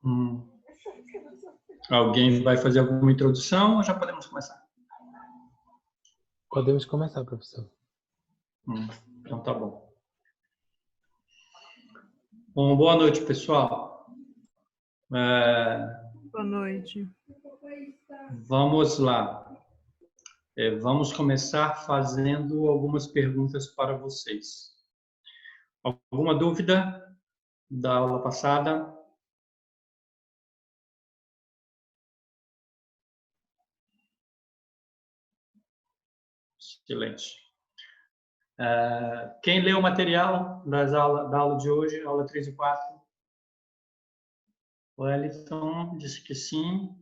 Hum. Alguém vai fazer alguma introdução ou já podemos começar? Podemos começar, professor. Então tá bom. Bom, boa noite, pessoal. Boa noite. Vamos lá. Vamos começar fazendo algumas perguntas para vocês. Alguma dúvida da aula passada? Silêncio. Quem leu o material da aula de hoje, aula 3 e 4? O Wellington disse que sim.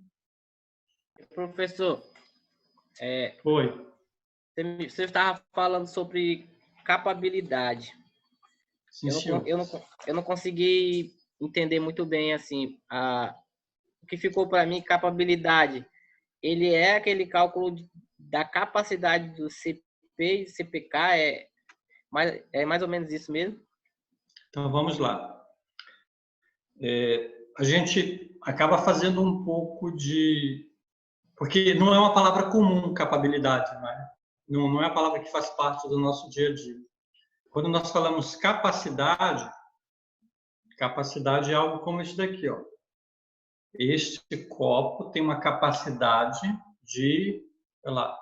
Professor, Oi. você estava falando sobre capabilidade. Sim, senhor. Eu não consegui entender muito bem assim o que ficou para mim. Capabilidade, ele é aquele cálculo da capacidade do CP e CPK, é mais ou menos isso mesmo? Então vamos lá. A gente acaba fazendo um pouco de... Porque não é uma palavra comum, capabilidade, não é? Não é a palavra que faz parte do nosso dia a dia. Quando nós falamos capacidade é algo como isso daqui, ó. Este copo tem uma capacidade de, sei lá,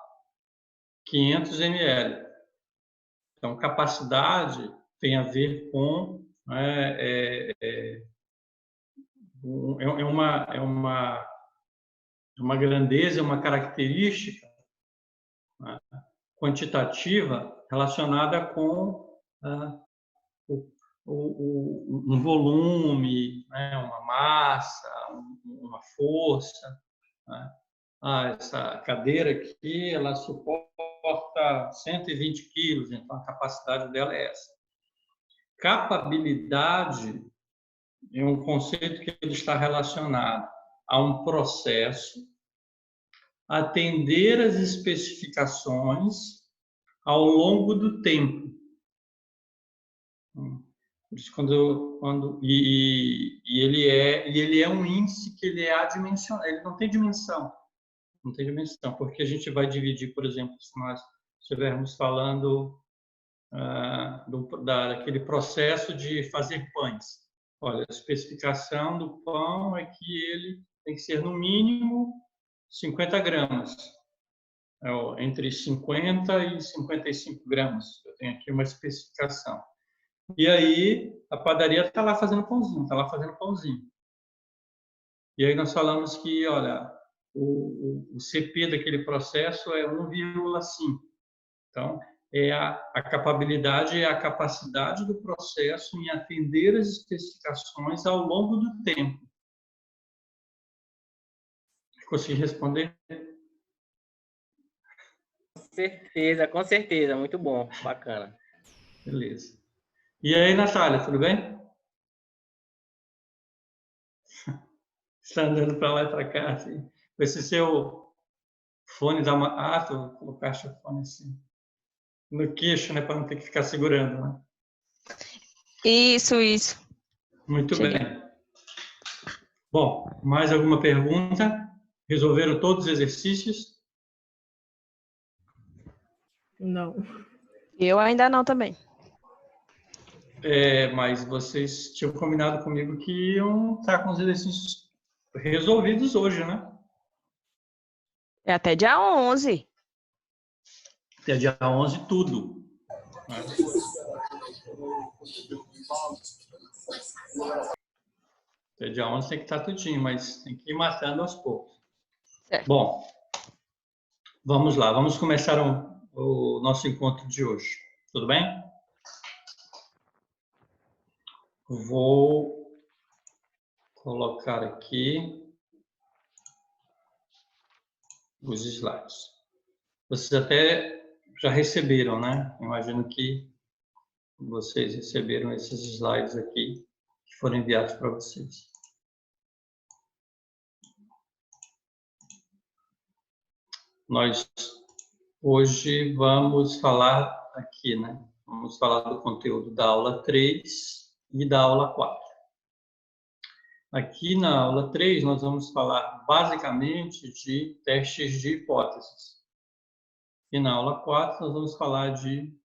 500 ml. Então, capacidade tem a ver com uma grandeza, uma característica, né, quantitativa relacionada com um volume, né, uma massa, uma força, né? Essa cadeira aqui, ela suporta 120 quilos, então a capacidade dela é essa. Capabilidade é um conceito que ele está relacionado a um processo, atender às especificações ao longo do tempo. Ele é um índice que ele é adimensional, ele não tem dimensão. Não tem dimensão, porque a gente vai dividir, por exemplo, se nós estivermos falando daquele processo de fazer pães. Olha, a especificação do pão é que ele tem que ser no mínimo 50 gramas, entre 50 e 55 gramas. Eu tenho aqui uma especificação. E aí a padaria está lá fazendo pãozinho, E aí nós falamos que, olha, o CP daquele processo é 1,5. Então, a capabilidade é a capacidade do processo em atender as especificações ao longo do tempo. Consegui responder? Com certeza, muito bom, bacana. Beleza. E aí, Natália, tudo bem? Está andando para lá e para cá, assim. Com esse seu fone dá uma... tu colocaste o fone assim no queixo, né, para não ter que ficar segurando, né? Isso. Muito Cheguei. bem. Bom, mais alguma pergunta? Resolveram todos os exercícios? Não. Eu ainda não também. Mas vocês tinham combinado comigo que iam estar com os exercícios resolvidos hoje, né? É até dia 11. Até dia 11, tudo. Até dia 11 tem que estar tudinho, mas tem que ir matando aos poucos. Certo. Bom, vamos lá. Vamos começar o nosso encontro de hoje. Tudo bem? Vou colocar aqui os slides. Vocês até já receberam, né? Imagino que vocês receberam esses slides aqui que foram enviados para vocês. Nós hoje vamos falar aqui, né? Vamos falar do conteúdo da aula 3 e da aula 4. Aqui na aula 3, nós vamos falar basicamente de testes de hipóteses. E na aula 4, nós vamos falar de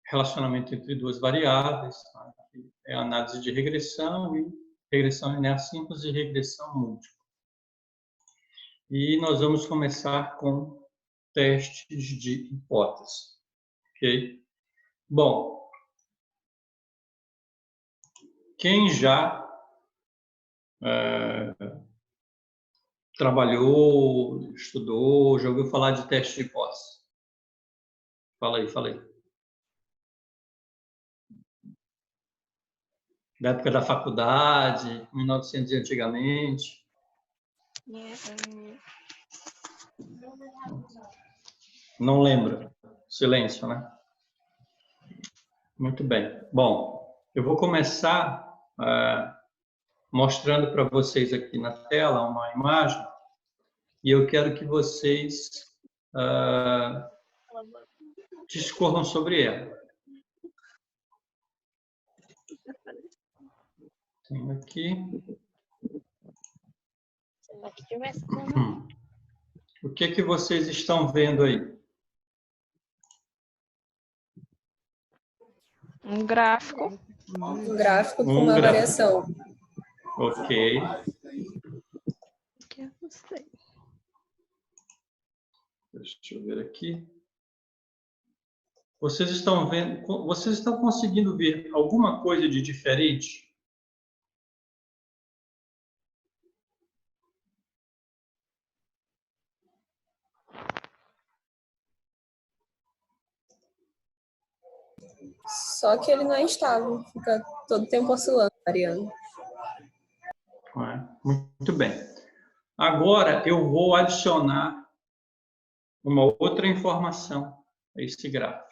relacionamento entre duas variáveis, tá? É análise de regressão e regressão linear simples e regressão múltipla. E nós vamos começar com testes de hipótese. Ok? Bom, quem já trabalhou, estudou, já ouviu falar de teste de hipótese? Fala aí, fala aí. Da época da faculdade, 1900 antigamente. Não lembra? Silêncio, né? Muito bem. Bom, eu vou começar mostrando para vocês aqui na tela uma imagem e eu quero que vocês discorram sobre ela. Tenho aqui. O que vocês estão vendo aí? Um gráfico. Um gráfico com uma variação. Ok. Deixa eu ver aqui. Vocês estão vendo? Vocês estão conseguindo ver alguma coisa de diferente? Só que ele não é estável, fica todo tempo oscilando, variando. Muito bem. Agora eu vou adicionar uma outra informação a esse gráfico.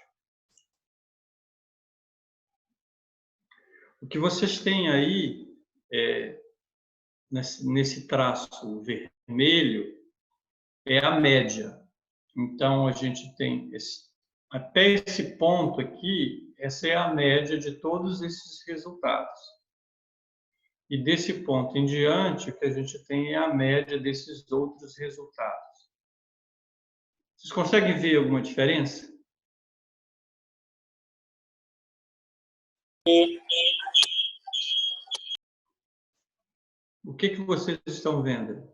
O que vocês têm aí, nesse traço vermelho, é a média. Então, a gente tem até esse ponto aqui, essa é a média de todos esses resultados. E desse ponto em diante, o que a gente tem é a média desses outros resultados. Vocês conseguem ver alguma diferença? O que vocês estão vendo?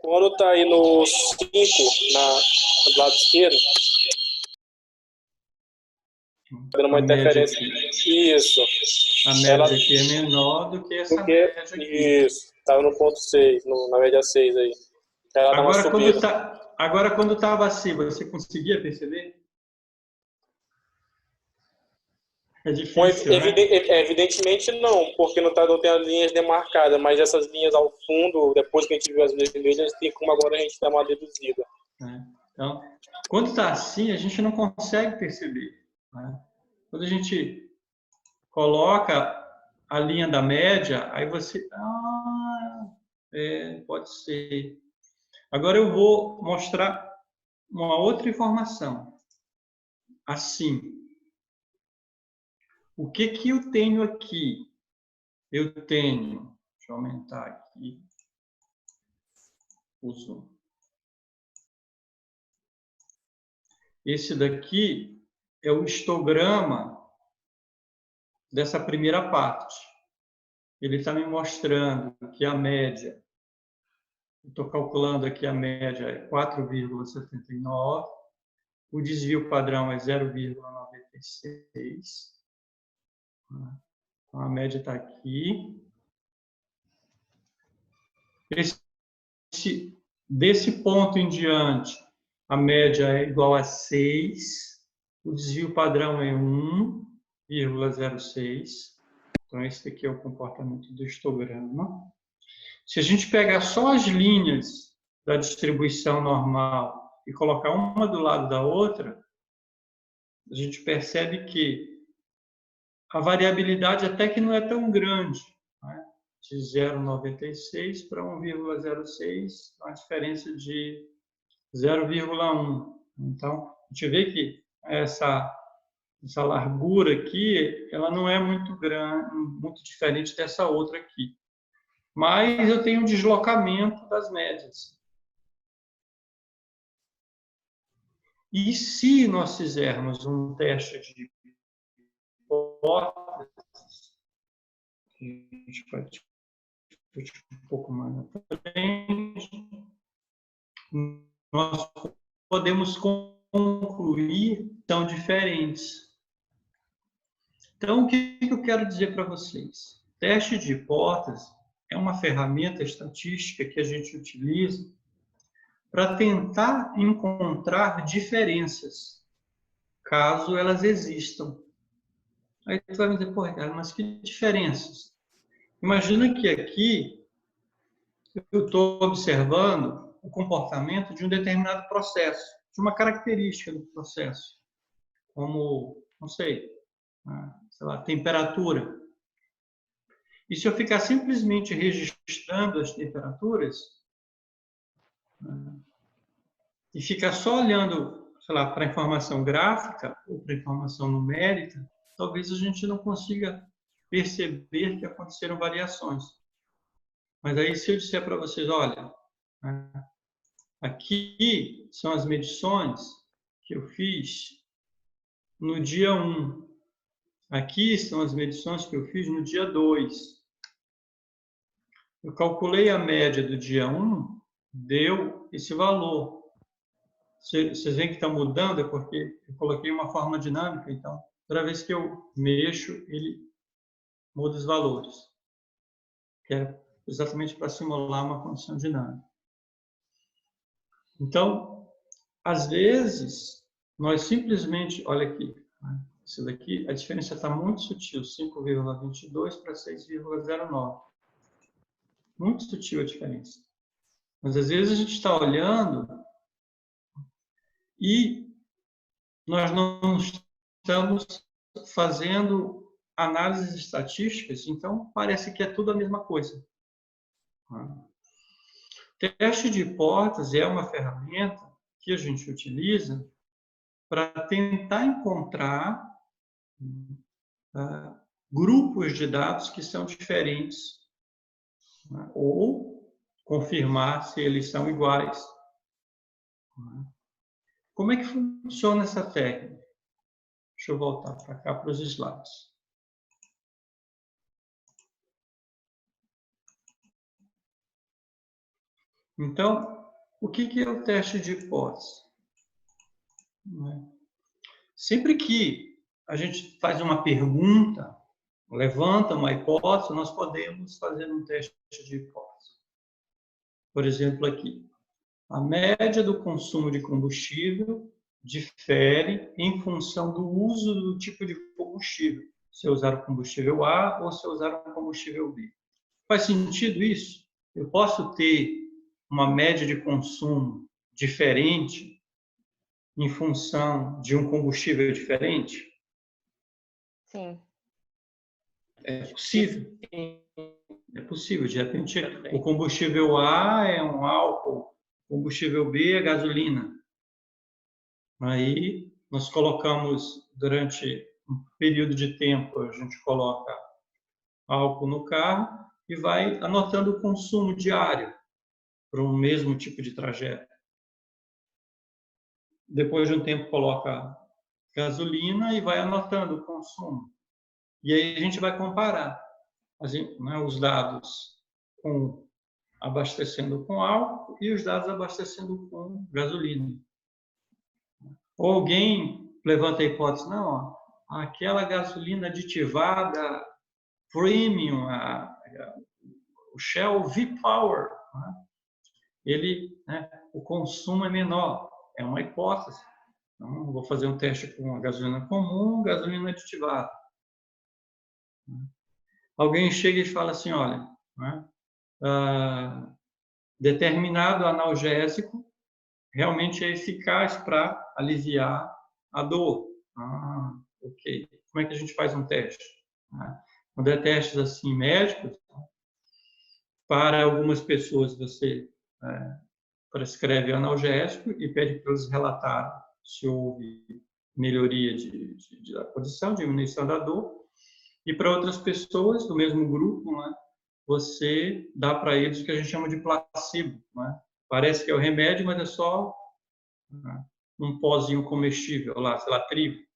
Quando está aí no 5, do lado esquerdo, dando uma interferência. Isso. A média aqui é menor do que essa média aqui. Isso. Estava no ponto 6, na média 6 aí. Ela dá uma subida. Agora, quando estava assim, você conseguia perceber? É difícil, né? Evidentemente não, porque não tem as linhas demarcadas, mas essas linhas ao fundo, depois que a gente viu as linhas vermelhas, tem como agora a gente dar uma deduzida. Então, quando está assim, a gente não consegue perceber. Né? Quando a gente coloca a linha da média, aí você... pode ser. Agora eu vou mostrar uma outra informação. Assim, o que eu tenho aqui? Eu tenho... Deixa eu aumentar aqui o zoom. Esse daqui é o histograma dessa primeira parte. Ele está me mostrando que a média, estou calculando aqui a média é 4,79, o desvio padrão é 0,96. Então, a média está aqui. Desse ponto em diante, a média é igual a 6, o desvio padrão é 1,06. Então, esse aqui é o comportamento do histograma. Se a gente pegar só as linhas da distribuição normal e colocar uma do lado da outra, a gente percebe que a variabilidade até que não é tão grande, né? De 0,96 para 1,06, uma diferença de 0,1. Então, a gente vê que essa essa largura aqui, ela não é muito grande, muito diferente dessa outra aqui. Mas eu tenho um deslocamento das médias. E se nós fizermos um teste de hipóteses, que a gente vai discutir um pouco mais na frente, nós podemos concluir que são diferentes. Então, o que eu quero dizer para vocês? Teste de hipótese é uma ferramenta estatística que a gente utiliza para tentar encontrar diferenças, caso elas existam. Aí você vai me dizer, pô, Ricardo, mas que diferenças? Imagina que aqui eu estou observando o comportamento de um determinado processo, de uma característica do processo, como, não sei lá, temperatura. E se eu ficar simplesmente registrando as temperaturas e ficar só olhando, sei lá, para a informação gráfica ou para a informação numérica, talvez a gente não consiga perceber que aconteceram variações. Mas aí, se eu disser para vocês, olha, aqui são as medições que eu fiz no dia 1. Aqui estão as medições que eu fiz no dia 2. Eu calculei a média do dia 1, deu esse valor. Vocês veem que está mudando, é porque eu coloquei uma forma dinâmica, então, toda vez que eu mexo, ele muda os valores. Que é exatamente para simular uma condição dinâmica. Então, às vezes, nós simplesmente, olha aqui, isso daqui, a diferença está muito sutil, 5,22 para 6,09. Muito sutil a diferença. Mas, às vezes, a gente está olhando e nós não estamos fazendo análises estatísticas, então parece que é tudo a mesma coisa. Teste de hipótese é uma ferramenta que a gente utiliza para tentar encontrar grupos de dados que são diferentes, ou confirmar se eles são iguais. Como é que funciona essa técnica? Deixa eu voltar para cá, para os slides. Então, o que é o teste de hipótese? Sempre que a gente faz uma pergunta, levanta uma hipótese, nós podemos fazer um teste de hipótese. Por exemplo, aqui. A média do consumo de combustível difere em função do uso do tipo de combustível. Se eu usar o combustível A ou se eu usar o combustível B. Faz sentido isso? Eu posso ter uma média de consumo diferente em função de um combustível diferente? Sim. É possível. É possível. De repente, o combustível A é um álcool, o combustível B é gasolina. Aí, nós colocamos, durante um período de tempo, a gente coloca álcool no carro e vai anotando o consumo diário para um mesmo tipo de trajeto. Depois de um tempo, coloca gasolina e vai anotando o consumo. E aí a gente vai comparar os dados abastecendo com álcool e os dados abastecendo com gasolina. Ou alguém levanta a hipótese, não, aquela gasolina aditivada premium, o Shell V-Power, o consumo é menor. É uma hipótese. Então, vou fazer um teste com a gasolina comum, gasolina aditivada. Alguém chega e fala assim, olha, determinado analgésico realmente é eficaz para aliviar a dor. Ok. Como é que a gente faz um teste? Quando é testes assim médicos, para algumas pessoas você prescreve analgésico e pede para eles relatarem se houve melhoria da condição, diminuição da dor. E para outras pessoas do mesmo grupo, né, você dá para eles o que a gente chama de placebo. Né? Parece que é o remédio, mas é só, né, um pozinho comestível, lá, sei lá, trigo.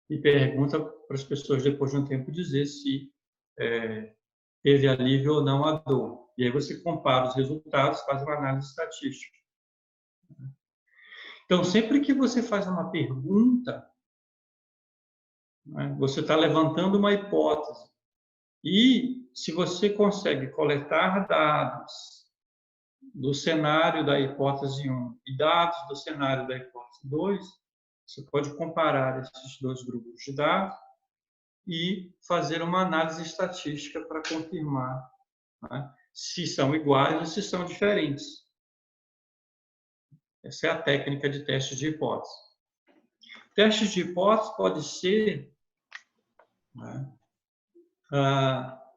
E pergunta para as pessoas, depois de um tempo, dizer se teve alívio ou não a dor. E aí você compara os resultados, faz uma análise estatística. Então, sempre que você faz uma pergunta, né, você está levantando uma hipótese. E se você consegue coletar dados do cenário da hipótese 1 e dados do cenário da hipótese 2, você pode comparar esses dois grupos de dados e fazer uma análise estatística para confirmar, né, se são iguais ou se são diferentes. Essa é a técnica de teste de hipótese. Testes de hipótese pode ser, né,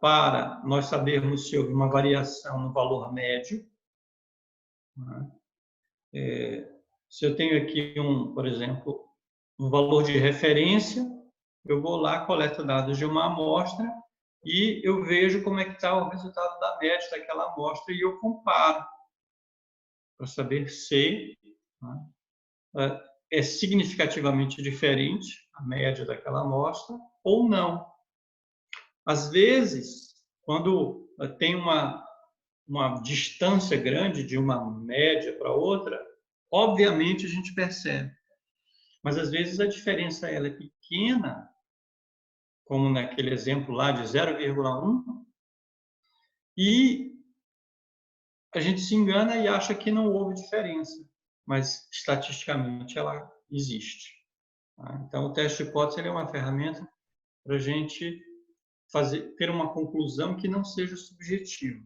para nós sabermos se houve uma variação no valor médio. Né? Se eu tenho aqui, por exemplo, um valor de referência, eu vou lá, coleto dados de uma amostra e eu vejo como é que está o resultado da média daquela amostra e eu comparo para saber se, né, é significativamente diferente a média daquela amostra ou não. Às vezes, quando tem uma distância grande de uma média para outra, obviamente a gente percebe. Mas, às vezes, a diferença ela é pequena, como naquele exemplo lá de 0,1, e a gente se engana e acha que não houve diferença, mas, estatisticamente, ela existe. Então, o teste de hipótese é uma ferramenta para a gente ter uma conclusão que não seja subjetiva.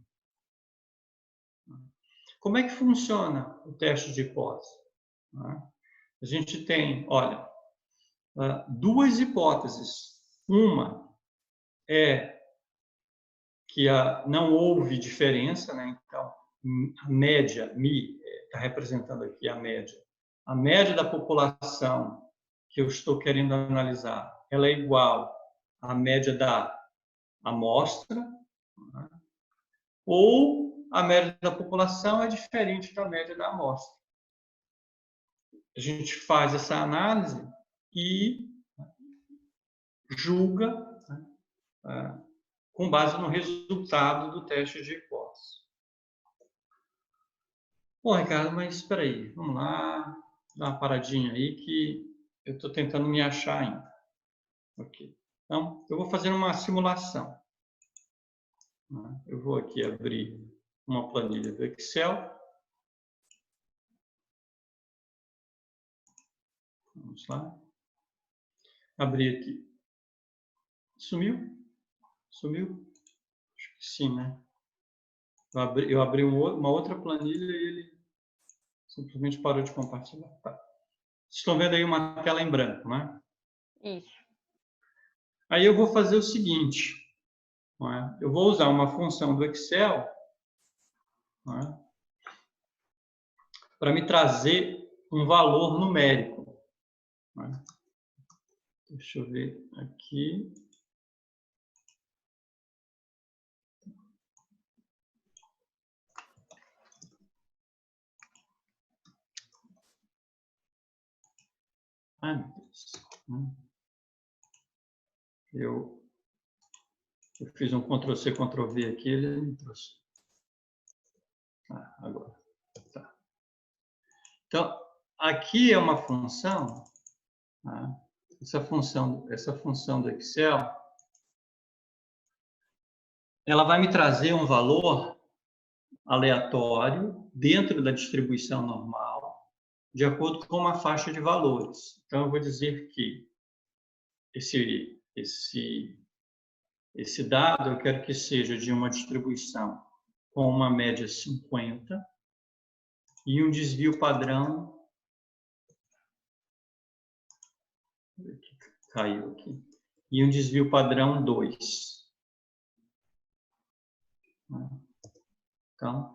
Como é que funciona o teste de hipótese? A gente tem, olha, duas hipóteses. Uma é que não houve diferença, né? Então, a média, Mi, está representando aqui a média. A média da população que eu estou querendo analisar, ela é igual à média da amostra, né? Ou a média da população é diferente da média da amostra. A gente faz essa análise e julga, né, com base no resultado do teste de hipótese. Bom, Ricardo, mas espera aí, vamos lá, dar uma paradinha aí que eu estou tentando me achar ainda. Ok. Então, eu vou fazer uma simulação. Eu vou aqui abrir uma planilha do Excel. Vamos lá. Abrir aqui. Sumiu? Sumiu? Acho que sim, né? Eu abri uma outra planilha e ele simplesmente parou de compartilhar. Tá. Vocês estão vendo aí uma tela em branco, né? Isso. Aí eu vou fazer o seguinte. Eu vou usar uma função do Excel, para me trazer um valor numérico. Deixa eu ver aqui. Ai, meu Deus. Eu fiz um Ctrl+C, Ctrl+V aqui, ele me trouxe. Agora. Tá. Então, aqui é uma função, essa função do Excel, ela vai me trazer um valor aleatório dentro da distribuição normal, de acordo com uma faixa de valores. Então, eu vou dizer que esse dado eu quero que seja de uma distribuição com uma média 50 e um desvio padrão. Caiu aqui. E um desvio padrão 2. Então,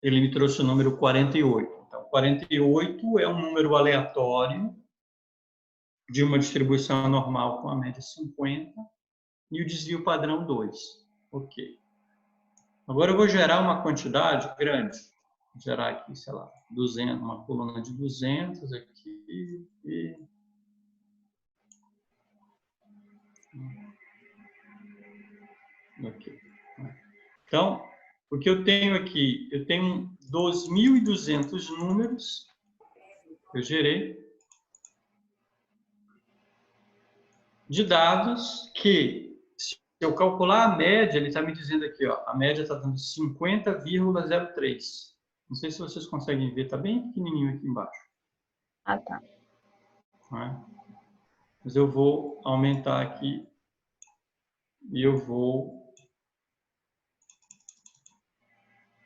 ele me trouxe o número 48. Então, 48 é um número aleatório de uma distribuição normal com a média 50 e o desvio padrão 2. Ok. Agora eu vou gerar uma quantidade grande. Vou gerar aqui, sei lá, 200, uma coluna de 200 aqui e... Ok. Então, o que eu tenho aqui? Eu tenho 2.200 números. Eu gerei. De dados que, se eu calcular a média, ele está me dizendo aqui, ó, a média está dando 50,03. Não sei se vocês conseguem ver, está bem pequenininho aqui embaixo. Ah, tá. Não é? Mas eu vou aumentar aqui e eu vou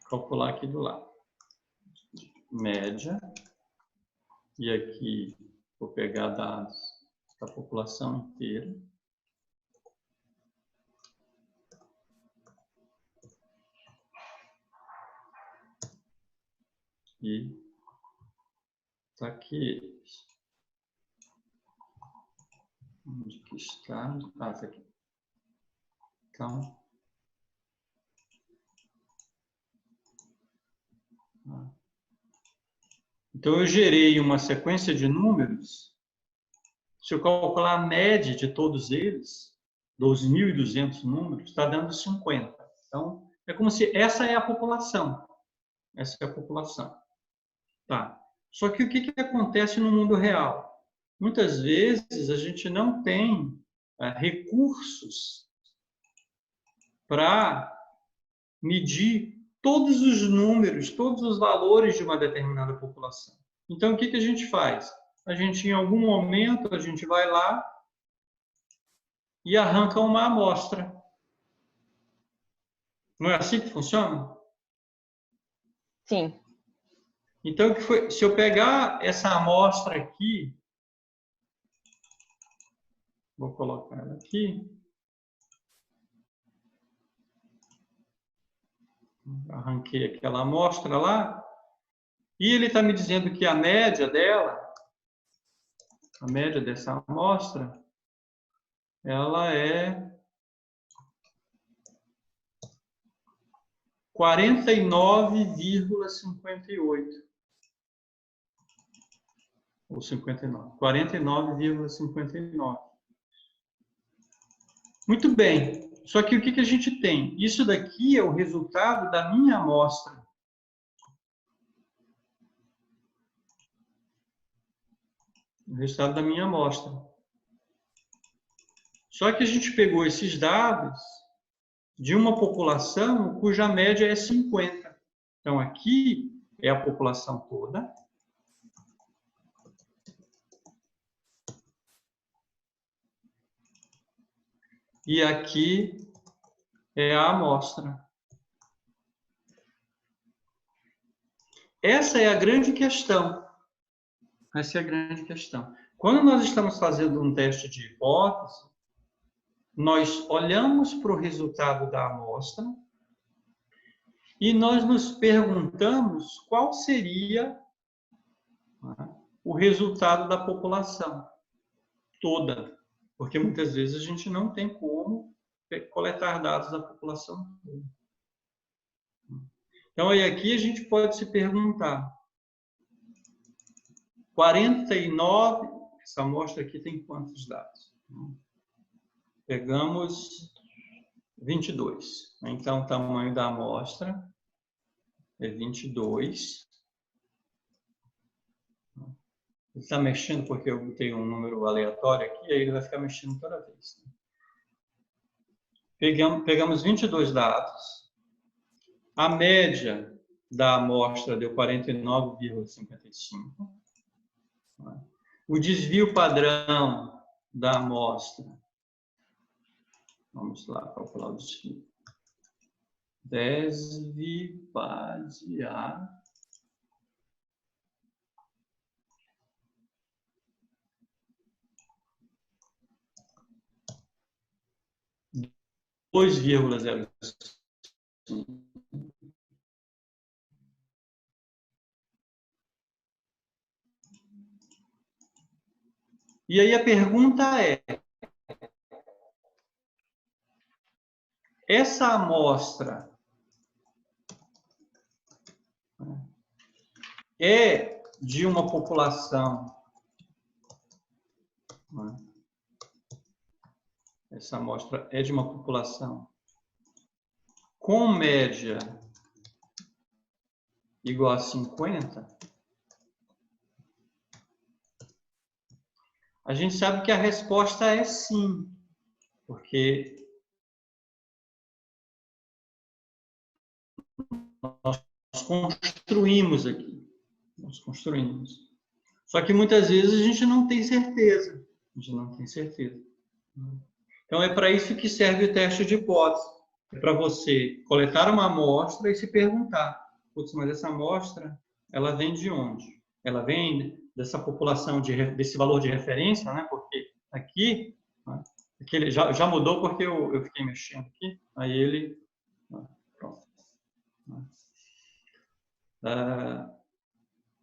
calcular aqui do lado. Média. E aqui vou pegar dados da população inteira. E está aqui. Onde que está? Ah, está aqui. Então, eu gerei uma sequência de números. Se eu calcular a média de todos eles, 2.200 números, está dando 50. Então, é como se essa é a população. Essa é a população. Tá. Só que o que acontece no mundo real? Muitas vezes a gente não tem recursos para medir todos os números, todos os valores de uma determinada população. Então, o que a gente faz? A gente, em algum momento, a gente vai lá e arranca uma amostra. Não é assim que funciona? Sim. Então, se eu pegar essa amostra aqui, vou colocar ela aqui. Arranquei aquela amostra lá. E ele está me dizendo que a média dela, a média dessa amostra, ela é 49,58. Ou 59. 49,59. Muito bem. Só que o que a gente tem? Isso daqui é o resultado da minha amostra. O resultado da minha amostra. Só que a gente pegou esses dados de uma população cuja média é 50. Então, aqui é a população toda. E aqui é a amostra. Essa é a grande questão. Essa é a grande questão. Quando nós estamos fazendo um teste de hipótese, nós olhamos para o resultado da amostra e nós nos perguntamos qual seria o resultado da população toda. Porque muitas vezes a gente não tem como coletar dados da população toda. Então, aí aqui a gente pode se perguntar, 49, essa amostra aqui tem quantos dados? Pegamos 22. Então, o tamanho da amostra é 22. Ele está mexendo porque eu botei um número aleatório aqui, aí ele vai ficar mexendo toda vez. Pegamos 22 dados. A média da amostra deu 49,55. O desvio padrão da amostra, vamos lá calcular o desvio. Deve basear 2,05. E aí a pergunta é: essa amostra é de uma população, essa amostra é de uma população com média igual a 50? A gente sabe que a resposta é sim, porque nós construímos aqui. Nós construímos. Só que muitas vezes a gente não tem certeza. A gente não tem certeza. Então é para isso que serve o teste de hipótese. É para você coletar uma amostra e se perguntar: putz, mas essa amostra, ela vem de onde? Ela vem dessa população, desse valor de referência, né? Porque aqui, né? Aqui ele já mudou porque eu fiquei mexendo aqui. Aí ele... Pronto.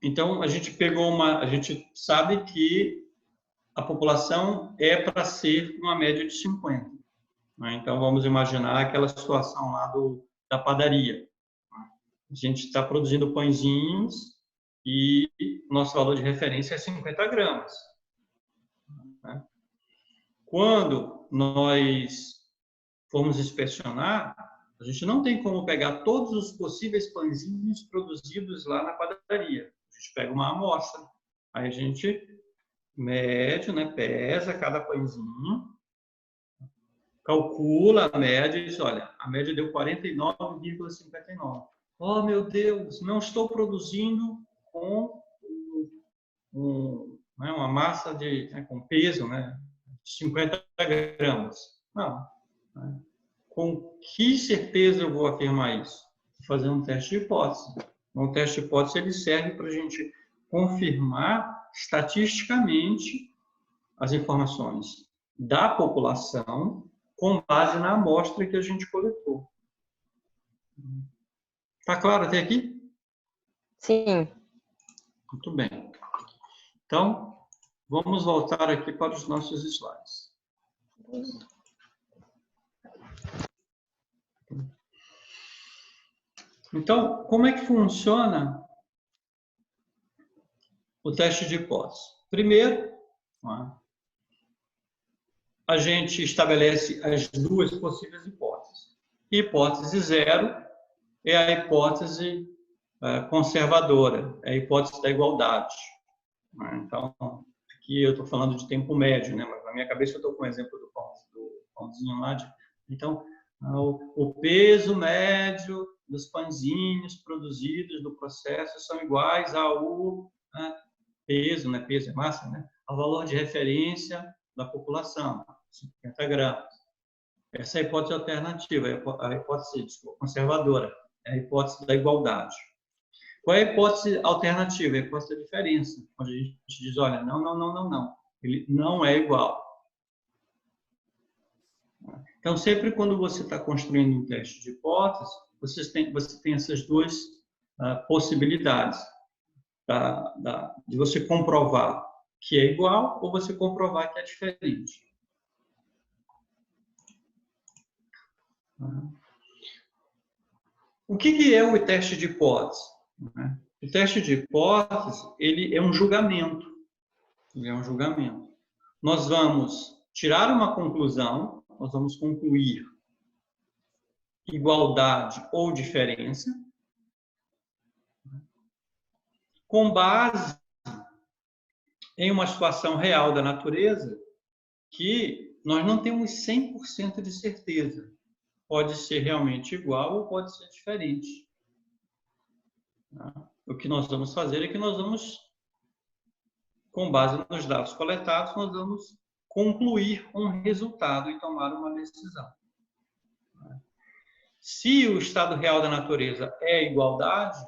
Então, a gente sabe que a população é para ser uma média de 50. Né? Então, vamos imaginar aquela situação lá da padaria. A gente está produzindo pãezinhos e nosso valor de referência é 50 gramas. Né? Quando nós formos inspecionar, a gente não tem como pegar todos os possíveis pãezinhos produzidos lá na padaria. A gente pega uma amostra, aí a gente mede, né, pesa cada pãezinho, calcula a média e diz: olha, a média deu 49,59. Oh, meu Deus, não estou produzindo com uma massa com peso, né, de 50 gramas. Não. Né? Com que certeza eu vou afirmar isso? Vou fazer um teste de hipótese. Um teste de hipótese ele serve para a gente confirmar estatisticamente as informações da população com base na amostra que a gente coletou. Está claro até aqui? Sim. Muito bem. Então, vamos voltar aqui para os nossos slides. Então, como é que funciona o teste de hipótese? Primeiro, a gente estabelece as duas possíveis hipóteses. Hipótese 0 é a hipótese conservadora, é a hipótese da igualdade. Então, aqui eu estou falando de tempo médio, né? Mas na minha cabeça eu estou com o exemplo do pãozinho lá. Então, o peso médio dos pãezinhos produzidos no processo são iguais ao peso, né? Peso é massa, né? Ao valor de referência da população, 50 gramas. Essa é a hipótese alternativa, a hipótese conservadora, é a hipótese da igualdade. Qual é a hipótese alternativa? A hipótese da diferença, onde a gente diz: olha, não, ele não é igual. Então, sempre quando você está construindo um teste de hipótese, você tem essas duas possibilidades de você comprovar que é igual ou você comprovar que é diferente. O que é o teste de hipótese? O teste de hipótese, ele é um julgamento. Ele é um julgamento. Nós vamos tirar uma conclusão, nós vamos concluir igualdade ou diferença, com base em uma situação real da natureza que nós não temos 100% de certeza. Pode ser realmente igual ou pode ser diferente. O que nós vamos fazer é que nós vamos, com base nos dados coletados, nós vamos concluir um resultado e tomar uma decisão. Se o estado real da natureza é igualdade,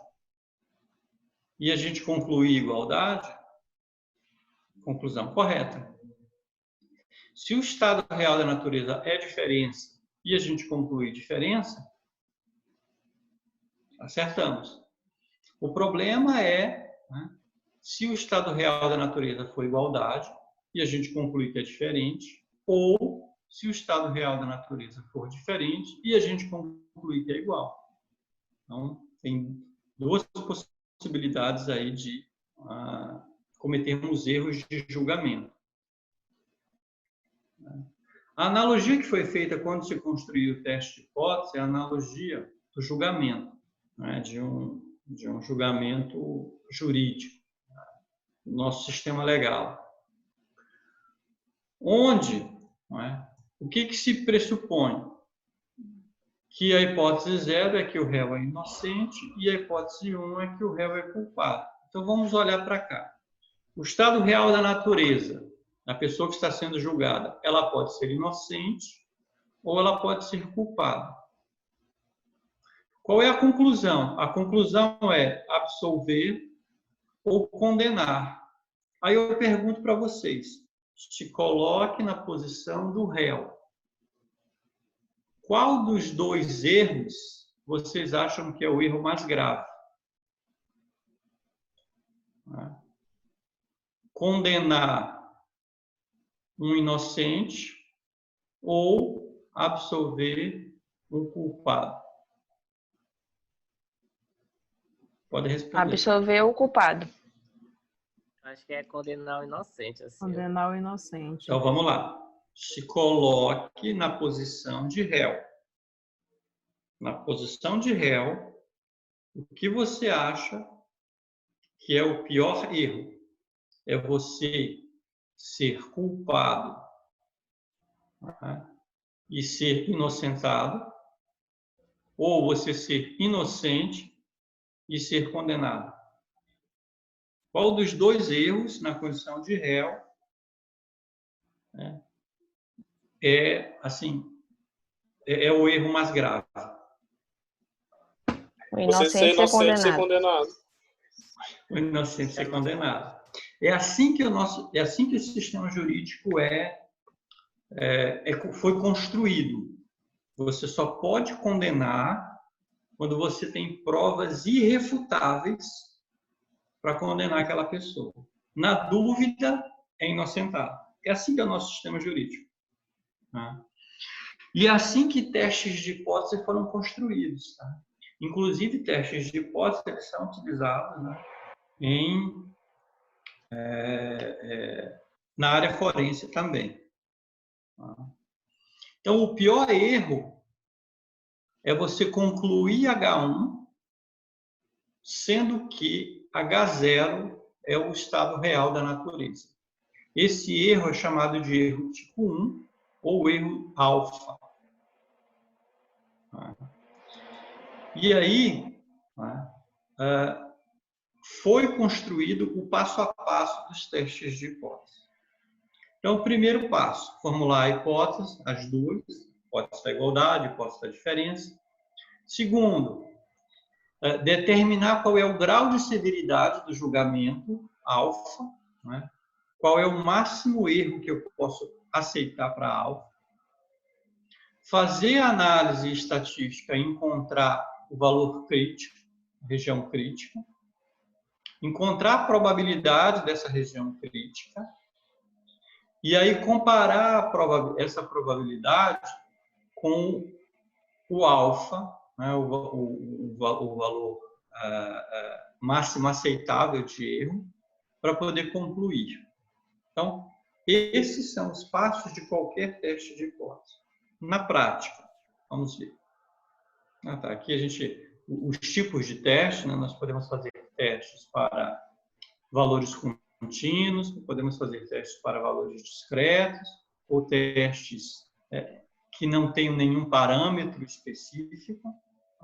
e a gente concluir igualdade, conclusão correta. Se o estado real da natureza é diferença e a gente concluir diferença, acertamos. O problema é, se o estado real da natureza for igualdade e a gente conclui que é diferente, ou se o estado real da natureza for diferente e a gente conclui que é igual. Então, tem duas possibilidades aí de cometermos erros de julgamento. A analogia que foi feita quando se construiu o teste de hipótese é a analogia do julgamento, né, de um julgamento jurídico, do nosso sistema legal. Onde, não é, o que se pressupõe? Que a hipótese 0 é que o réu é inocente e a hipótese 1 é que o réu é culpado. Então, vamos olhar para cá. O estado real da natureza, da pessoa que está sendo julgada, ela pode ser inocente ou ela pode ser culpada. Qual é a conclusão? A conclusão é absolver ou condenar. Aí eu pergunto para vocês, se coloque na posição do réu. Qual dos dois erros vocês acham que é o erro mais grave? Condenar um inocente ou absolver um culpado? Pode responder. Absolver o culpado. Acho que é condenar o inocente. Assim. Condenar o inocente. Então, vamos lá. Se coloque na posição de réu. Na posição de réu, o que você acha que é o pior erro? É você ser culpado, né, e ser inocentado, ou você ser inocente e ser condenado? Qual dos dois erros na condição de réu, né, é o erro mais grave? O Você ser inocente e ser condenado. O inocente ser condenado. É assim que o sistema jurídico foi construído. Você só pode condenar quando você tem provas irrefutáveis para condenar aquela pessoa. Na dúvida, é inocentado. É assim que é o nosso sistema jurídico. Tá? E é assim que testes de hipótese foram construídos. Tá? Inclusive, testes de hipótese que são utilizados, né, na área forense também. Tá? Então, o pior erro é você concluir H1, sendo que H0 é o estado real da natureza. Esse erro é chamado de erro tipo 1 ou erro alfa. E aí, foi construído o passo a passo dos testes de hipótese. Então, o primeiro passo, formular a hipótese, as duas, hipótese da igualdade, hipótese da diferença. Segundo, determinar qual é o grau de severidade do julgamento, alfa, né? Qual é o máximo erro que eu posso aceitar para alfa. Fazer a análise estatística e encontrar o valor crítico, região crítica. Encontrar a probabilidade dessa região crítica. E aí comparar essa probabilidade com o alfa, né, o valor máximo aceitável de erro, para poder concluir. Então, esses são os passos de qualquer teste de hipótese. Na prática, vamos ver. Aqui os tipos de testes, né, nós podemos fazer testes para valores contínuos, podemos fazer testes para valores discretos, ou testes que não tenham nenhum parâmetro específico.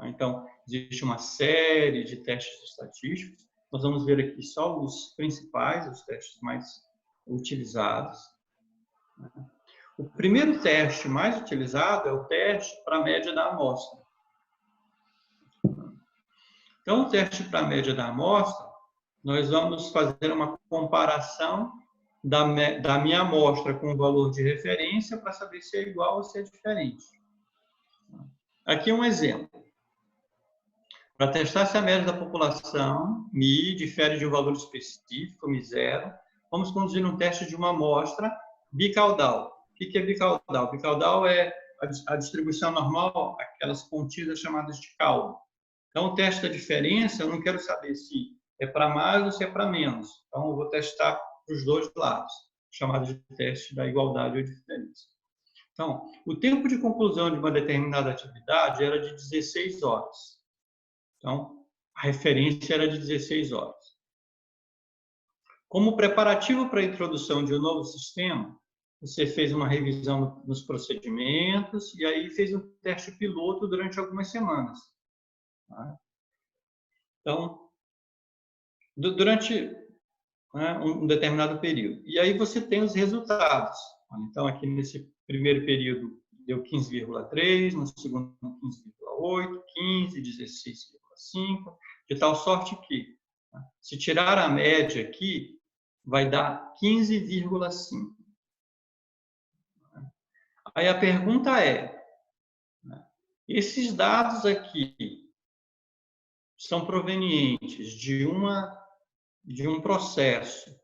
Então, existe uma série de testes estatísticos. Nós vamos ver aqui só os principais, os testes mais utilizados. O primeiro teste mais utilizado é o teste para a média da amostra. Então, o teste para a média da amostra, nós vamos fazer uma comparação da minha amostra com o valor de referência para saber se é igual ou se é diferente. Aqui um exemplo. Para testar se a média da população, μ, difere de um valor específico, μ0, vamos conduzir um teste de uma amostra bicaudal. O que é bicaudal? Bicaudal é a distribuição normal, aquelas pontilhas chamadas de cauda. Então, o teste da diferença, eu não quero saber se é para mais ou se é para menos. Então, eu vou testar para os dois lados, chamado de teste da igualdade ou diferença. Então, o tempo de conclusão de uma determinada atividade era de 16 horas. Então, a referência era de 16 horas. Como preparativo para a introdução de um novo sistema, você fez uma revisão nos procedimentos e aí fez um teste piloto durante algumas semanas. Então, durante um determinado período. E aí você tem os resultados. Então, aqui nesse primeiro período deu 15,3, no segundo 15,8, 15, 16,5, de tal sorte que, se tirar a média aqui, vai dar 15,5. Aí a pergunta é, esses dados aqui são provenientes de um processo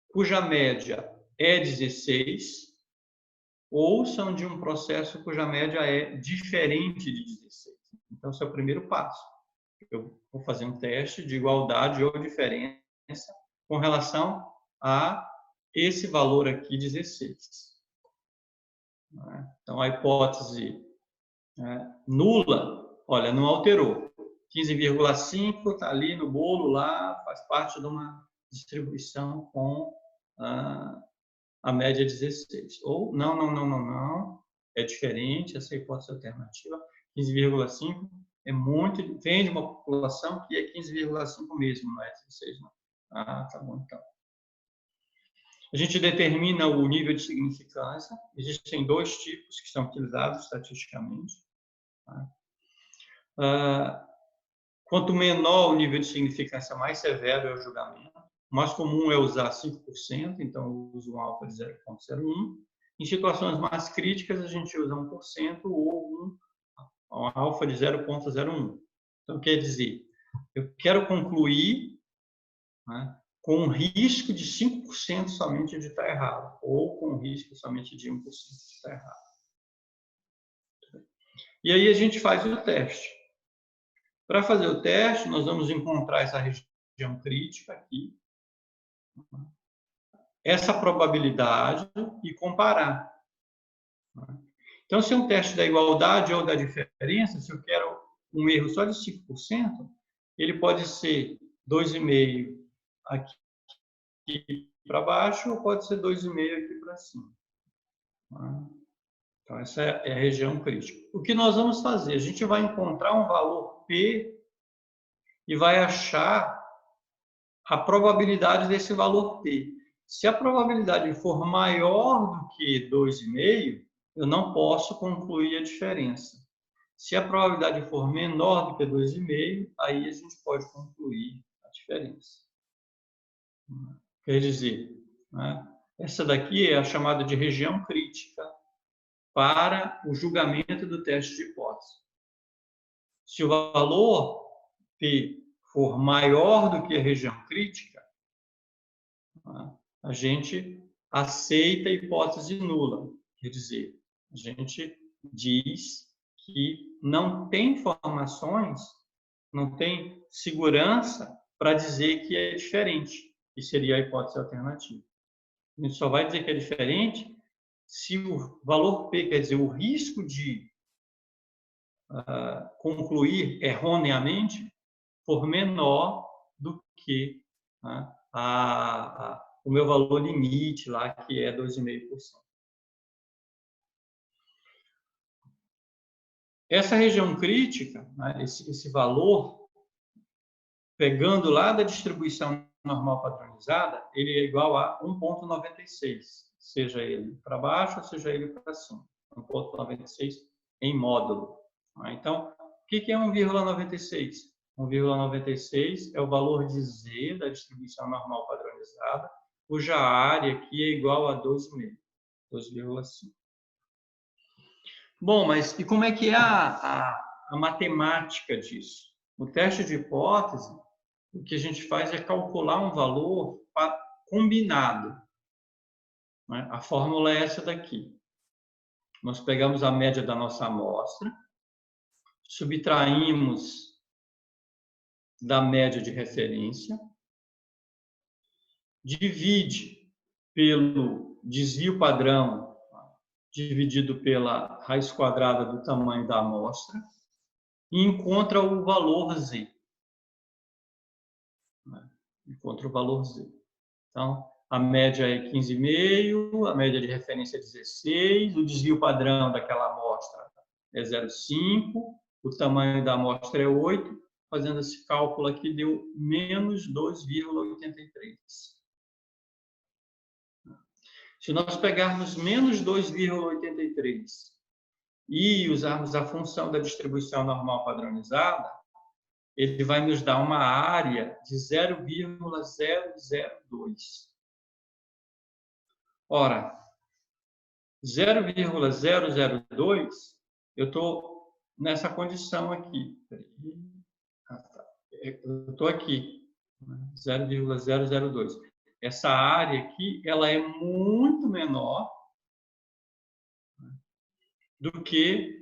cuja média é 16 ou são de um processo cuja média é diferente de 16? Então, esse é o primeiro passo. Eu vou fazer um teste de igualdade ou diferença com relação a esse valor aqui, 16. Então, a hipótese nula, olha, não alterou. 15,5 está ali no bolo, lá, faz parte de uma distribuição com a média 16. Ou, não, é diferente, essa hipótese alternativa. 15,5 é muito, vem de uma população que é 15,5 mesmo, não é 16, não. Tá bom, então. A gente determina o nível de significância. Existem dois tipos que são utilizados estatisticamente. Quanto menor o nível de significância, mais severo é o julgamento. O mais comum é usar 5%, então eu uso um alfa de 0,01. Em situações mais críticas, a gente usa 1% ou um alfa de 0,01. Então, quer dizer, eu quero concluir com um risco de 5% somente de estar errado, ou com um risco somente de 1% de estar errado. E aí a gente faz o teste. Para fazer o teste, nós vamos encontrar essa região crítica aqui, essa probabilidade e comparar. Então, se é um teste da igualdade ou da diferença, se eu quero um erro só de 5%, ele pode ser 2,5 aqui para baixo ou pode ser 2,5 aqui para cima. Então, essa é a região crítica. O que nós vamos fazer? A gente vai encontrar um valor P e vai achar a probabilidade desse valor P. Se a probabilidade for maior do que 2,5, eu não posso concluir a diferença. Se a probabilidade for menor do que 2,5, aí a gente pode concluir a diferença. Quer dizer, essa daqui é a chamada de região crítica para o julgamento do teste de hipótese. Se o valor P for maior do que a região crítica, a gente aceita a hipótese nula. Quer dizer, a gente diz que não tem informações, não tem segurança para dizer que é diferente, que seria a hipótese alternativa. A gente só vai dizer que é diferente se o valor P, quer dizer, o risco de concluir erroneamente, for menor do que o meu valor limite lá, que é 2,5%. Essa região crítica, esse valor, pegando lá da distribuição normal padronizada, ele é igual a 1,96, seja ele para baixo, seja ele para cima. 1,96 em módulo. Então, o que é 1,96? 1,96 é o valor de Z da distribuição normal padronizada, cuja área aqui é igual a 12,5, 12,5. Bom, mas e como é que é a matemática disso? No teste de hipótese, o que a gente faz é calcular um valor combinado. Né? A fórmula é essa daqui. Nós pegamos a média da nossa amostra, subtraímos da média de referência, divide pelo desvio padrão, dividido pela raiz quadrada do tamanho da amostra, e encontra o valor Z. Encontra o valor Z. Então, a média é 15,5, a média de referência é 16, o desvio padrão daquela amostra é 0,5, o tamanho da amostra é 8, fazendo esse cálculo aqui deu menos 2,83. Se nós pegarmos menos 2,83 e usarmos a função da distribuição normal padronizada, ele vai nos dar uma área de 0,002. Ora, 0,002, eu estou nessa condição aqui. Eu estou aqui, 0,002. Essa área aqui, ela é muito menor do que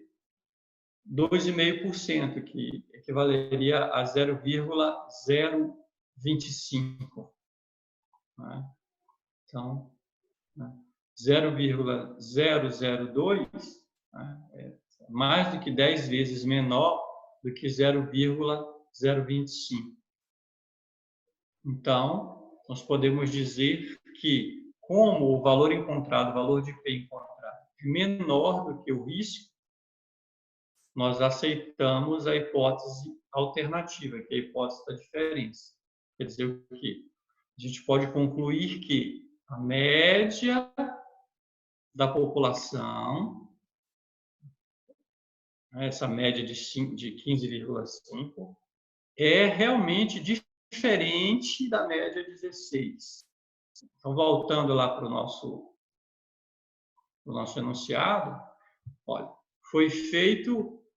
2,5%, que equivaleria a 0,025. Então, 0,002 é mais do que 10 vezes menor do que 0,025. Então, nós podemos dizer que, como o valor encontrado, o valor de P encontrado, é menor do que o risco, nós aceitamos a hipótese alternativa, que é a hipótese da diferença. Quer dizer o quê? A gente pode concluir que a média da população, essa média de 15,5, é realmente diferente da média 16. Então, voltando lá para o nosso enunciado, olha, foi feita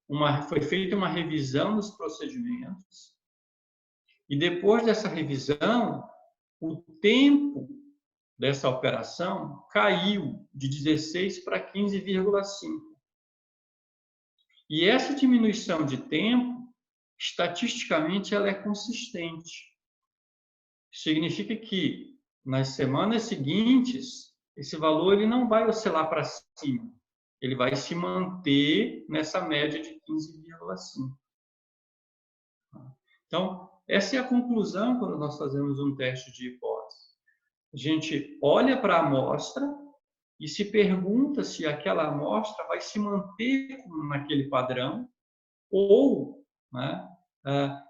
uma revisão dos procedimentos e depois dessa revisão, o tempo dessa operação caiu de 16 para 15,5. E essa diminuição de tempo, estatisticamente, ela é consistente. Significa que, nas semanas seguintes, esse valor ele não vai oscilar para cima. Ele vai se manter nessa média de 15,5. Então, essa é a conclusão quando nós fazemos um teste de hipótese. A gente olha para a amostra e se pergunta se aquela amostra vai se manter naquele padrão ou, né,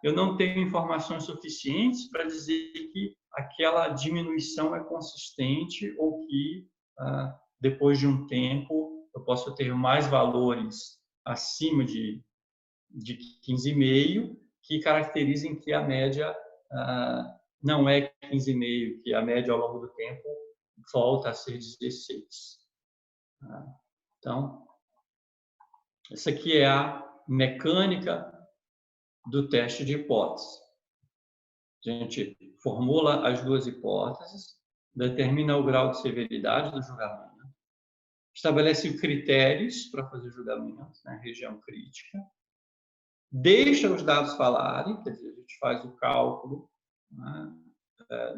eu não tenho informações suficientes para dizer que aquela diminuição é consistente ou que, depois de um tempo, eu posso ter mais valores acima de 15,5 que caracterizem que a média não é 15,5, que a média ao longo do tempo volta a ser 16. Então, essa aqui é a mecânica do teste de hipótese. A gente formula as duas hipóteses, determina o grau de severidade do julgamento, estabelece critérios para fazer o julgamento na região crítica, deixa os dados falarem, quer dizer, a gente faz o cálculo, né,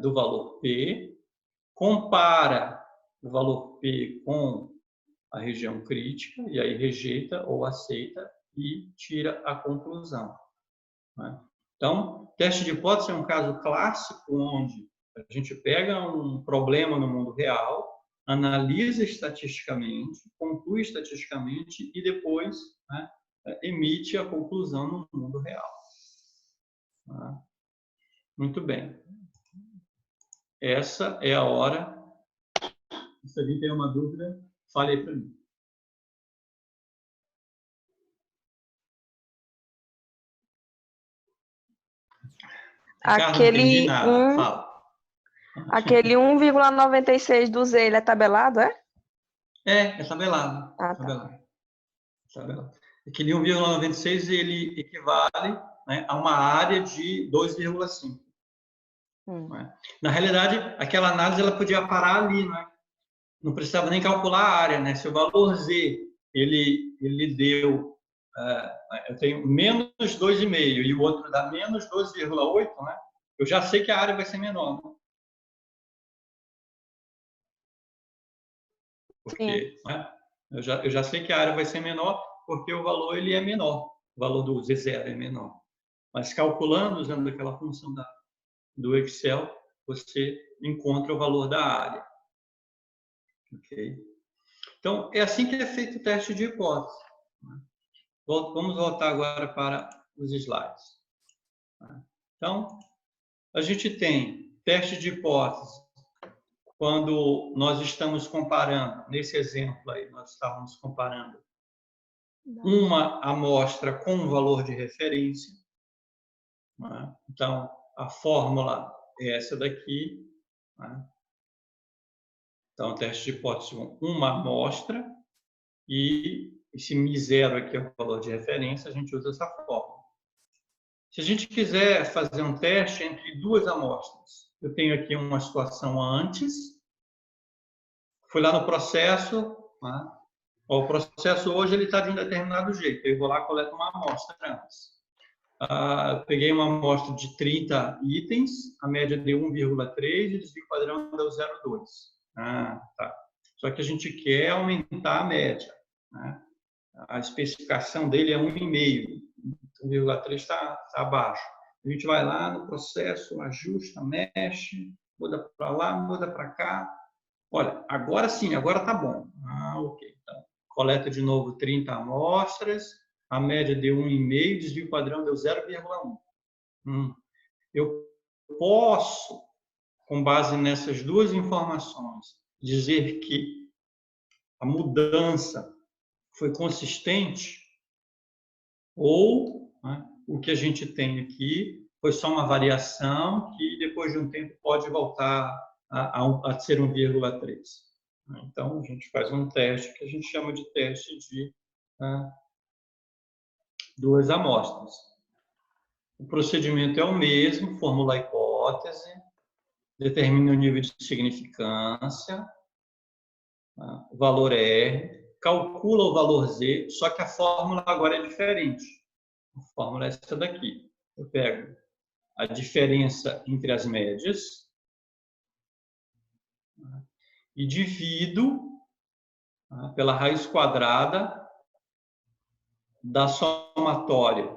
do valor P, compara o valor P com a região crítica, e aí rejeita ou aceita e tira a conclusão. Né? Então, teste de hipótese é um caso clássico onde a gente pega um problema no mundo real, analisa estatisticamente, conclui estatisticamente e depois, né, emite a conclusão no mundo real. Tá? Muito bem. Essa é a hora. Se alguém tem uma dúvida, fale aí para mim. Aquele 1,96 do Z, ele é tabelado, é? É tabelado. Ah, tá. Tabelado. Aquele 1,96 ele equivale, né, a uma área de 2,5. Não é? Na realidade, aquela análise ela podia parar ali, não é? Não precisava nem calcular a área, né? Se o valor Z ele deu, eu tenho menos 2,5 e o outro dá menos 12,8, né? Eu já sei que a área vai ser menor. Né? Porque, né? Eu já sei que a área vai ser menor porque o valor ele é menor, o valor do Z0 é menor. Mas calculando, usando aquela função do Excel, você encontra o valor da área. Ok? Então, é assim que é feito o teste de hipótese. Vamos voltar agora para os slides. Então, a gente tem teste de hipótese quando nós estamos comparando, nesse exemplo aí, nós estávamos comparando uma amostra com um valor de referência. Então, a fórmula é essa daqui. Então, teste de hipótese, uma amostra, e esse μ0 aqui é o valor de referência, a gente usa essa fórmula. Se a gente quiser fazer um teste entre duas amostras, eu tenho aqui uma situação antes, fui lá no processo, o processo hoje ele está de um determinado jeito, eu vou lá e coleto uma amostra antes. Peguei uma amostra de 30 itens, a média deu 1,3 e o desvio padrão deu 0,2. Tá. Só que a gente quer aumentar a média. Né? A especificação dele é 1,5, 1,3 está abaixo. A gente vai lá no processo, ajusta, mexe, muda para lá, muda para cá. Olha, agora sim, agora está bom. Ok. Então, coleta de novo 30 amostras, a média deu 1,5, desvio padrão deu 0,1. Eu posso, com base nessas duas informações, dizer que a mudança foi consistente ou o que a gente tem aqui foi só uma variação que depois de um tempo pode voltar a ser 1,3. Então, a gente faz um teste que a gente chama de teste de duas amostras. O procedimento é o mesmo, formula a hipótese, determina o nível de significância, o valor R, calcula o valor Z, só que a fórmula agora é diferente. A fórmula é essa daqui. Eu pego a diferença entre as médias e divido pela raiz quadrada da somatória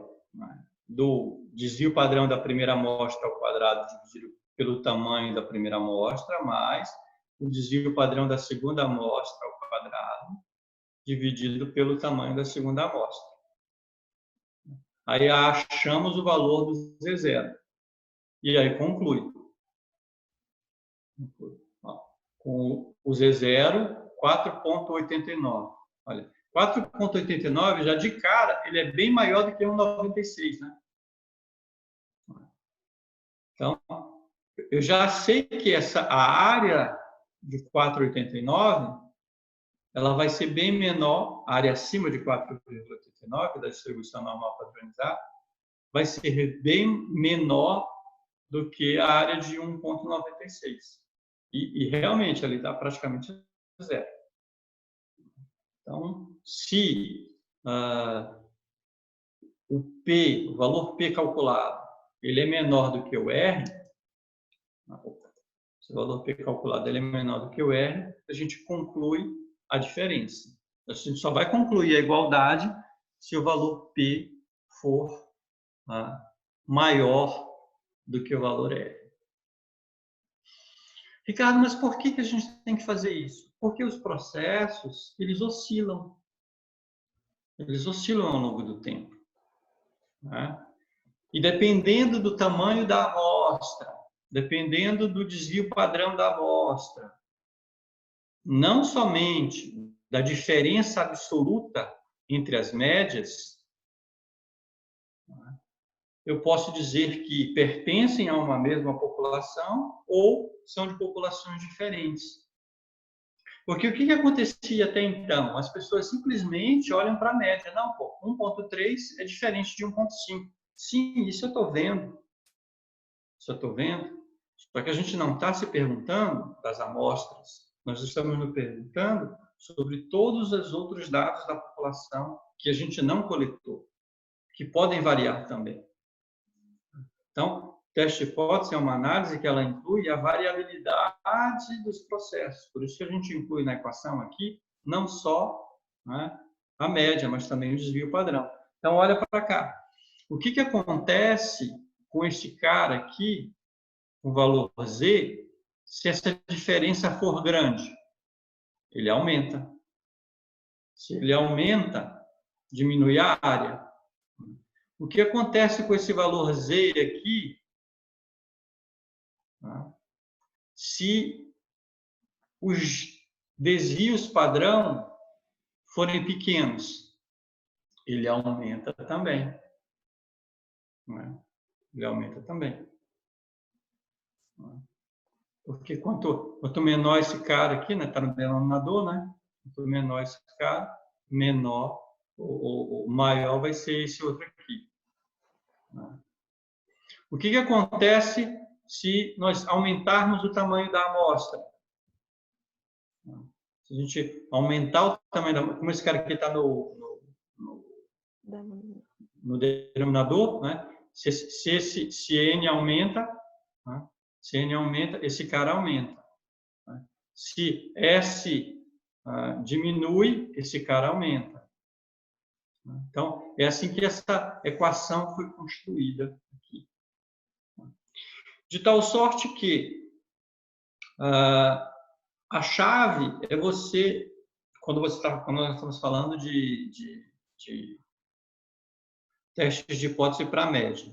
do desvio padrão da primeira amostra ao quadrado dividido pelo tamanho da primeira amostra, mais o desvio padrão da segunda amostra ao quadrado dividido pelo tamanho da segunda amostra. Aí achamos o valor do Z0. E aí conclui. Com o Z0, 4,89. Olha, 4,89 já de cara, ele é bem maior do que 1,96, né? Então, eu já sei que a área de 4,89, ela vai ser bem menor, a área acima de 4,89 da distribuição normal padronizada, vai ser bem menor do que a área de 1,96. E realmente, ali está praticamente zero. Então, se o valor P calculado, ele é menor do que o R, se o valor P calculado ele é menor do que o R, a gente conclui a diferença. A gente só vai concluir a igualdade se o valor P for maior do que o valor R. Ricardo, mas por que a gente tem que fazer isso? Porque os processos, eles oscilam. Eles oscilam ao longo do tempo. Né? E dependendo do tamanho da amostra, dependendo do desvio padrão da amostra, não somente da diferença absoluta entre as médias, eu posso dizer que pertencem a uma mesma população ou são de populações diferentes. Porque o que acontecia até então? As pessoas simplesmente olham para a média. Não, 1,3 é diferente de 1,5. Sim, isso eu estou vendo. Isso eu estou vendo. Só que a gente não está se perguntando das amostras, nós estamos nos perguntando sobre todos os outros dados da população que a gente não coletou, que podem variar também. Então, teste de hipótese é uma análise que ela inclui a variabilidade dos processos. Por isso que a gente inclui na equação aqui não só, né, a média, mas também o desvio padrão. Então, olha para cá. O que acontece com este cara aqui, o valor Z, se essa diferença for grande? Ele aumenta. Se ele aumenta, diminui a área. O que acontece com esse valor Z aqui, se os desvios padrão forem pequenos? Ele aumenta também. Ele aumenta também. Porque quanto menor esse cara aqui, né, está no denominador, né? Quanto menor esse cara, menor ou maior vai ser esse outro aqui. O que acontece se nós aumentarmos o tamanho da amostra? Se a gente aumentar o tamanho da amostra, como esse cara aqui está no denominador, né? Se N aumenta, né? Se N aumenta, esse cara aumenta. Né? Se S diminui, esse cara aumenta. Então, é assim que essa equação foi construída aqui. De tal sorte que a chave é você, quando nós estamos falando de testes de hipótese para média,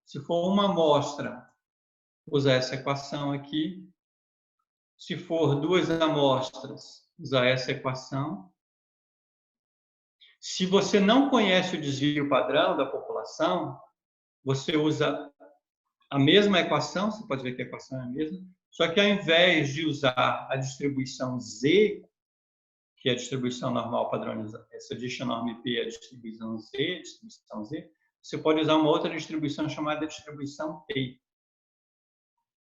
se for uma amostra, usar essa equação aqui. Se for 2 amostras, usar essa equação. Se você não conhece o desvio padrão da população, você usa a mesma equação, você pode ver que a equação é a mesma, só que ao invés de usar a distribuição Z, que é a distribuição normal padronizada, essa distribuição norm P é a distribuição Z, você pode usar uma outra distribuição chamada distribuição T,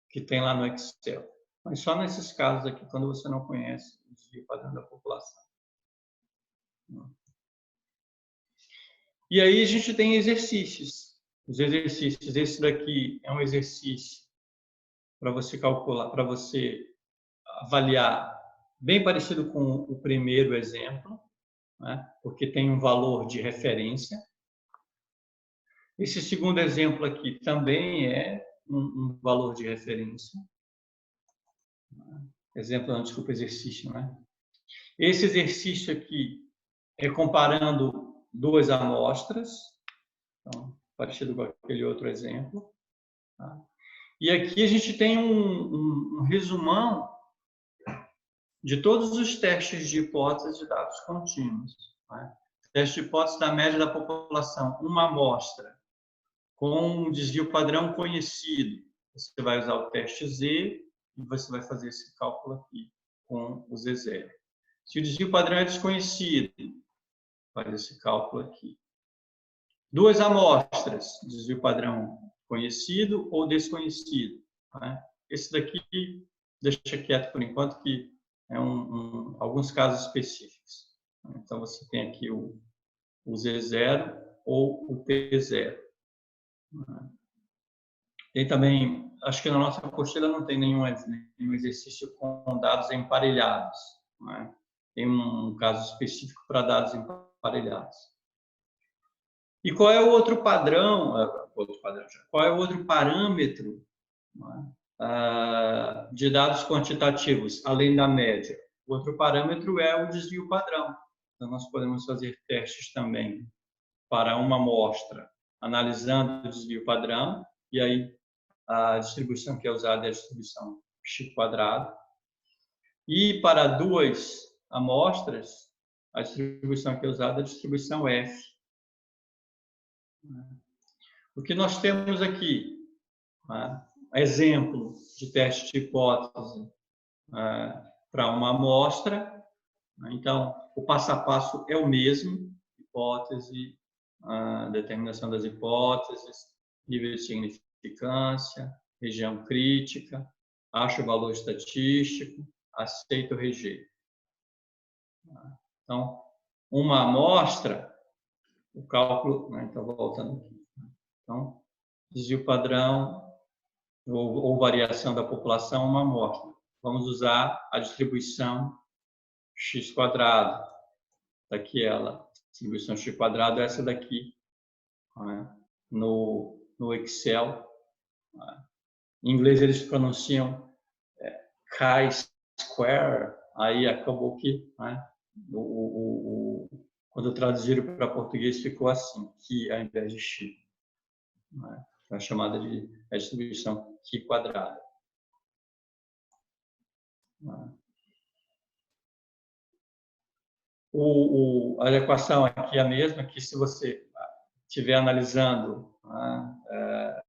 que tem lá no Excel. Mas só nesses casos aqui, quando você não conhece o desvio padrão da população. E aí a gente tem exercícios. Os exercícios, esse daqui é um exercício para você calcular, para você avaliar, bem parecido com o primeiro exemplo, né? Porque tem um valor de referência. Esse segundo exemplo aqui também é um valor de referência. Exemplo, não, desculpa, exercício, né? Esse exercício aqui é comparando 2 amostras, então, parecido com aquele outro exemplo. Tá? E aqui a gente tem um resumão de todos os testes de hipótese de dados contínuos. Né? Teste de hipótese da média da população, uma amostra, com um desvio padrão conhecido. Você vai usar o teste Z e você vai fazer esse cálculo aqui com o Z0. Se o desvio padrão é desconhecido, faz esse cálculo aqui. 2 amostras, desvio padrão conhecido ou desconhecido. Né? Esse daqui, deixa quieto por enquanto, que é alguns casos específicos. Então, você tem aqui o Z0 ou o T0. Tem também, acho que na nossa apostila não tem nenhum exercício com dados emparelhados. Né? Tem um caso específico para dados emparelhados. E qual é o outro padrão? Qual é o outro parâmetro, né, de dados quantitativos, além da média? O outro parâmetro é o desvio padrão. Então, nós podemos fazer testes também para uma amostra, analisando o desvio padrão, e aí a distribuição que é usada é a distribuição X². E para 2 amostras, a distribuição que é usada é a distribuição F. O que nós temos aqui? Exemplo de teste de hipótese para uma amostra. Então, o passo a passo é o mesmo: hipótese, determinação das hipóteses, nível de significância, região crítica, acho o valor estatístico, aceito ou rejeito. Então, uma amostra, o cálculo, né? Então, voltando aqui. Então, desvio padrão ou variação da população, uma amostra. Vamos usar a distribuição x². Daqui ela, distribuição x², essa daqui, né? no Excel. Em inglês eles pronunciam chi-square, aí acabou que, né? Quando traduziram para português ficou assim, que ao invés de x. Né? É chamada de distribuição chi². Né? A equação aqui é a mesma, que se você estiver analisando a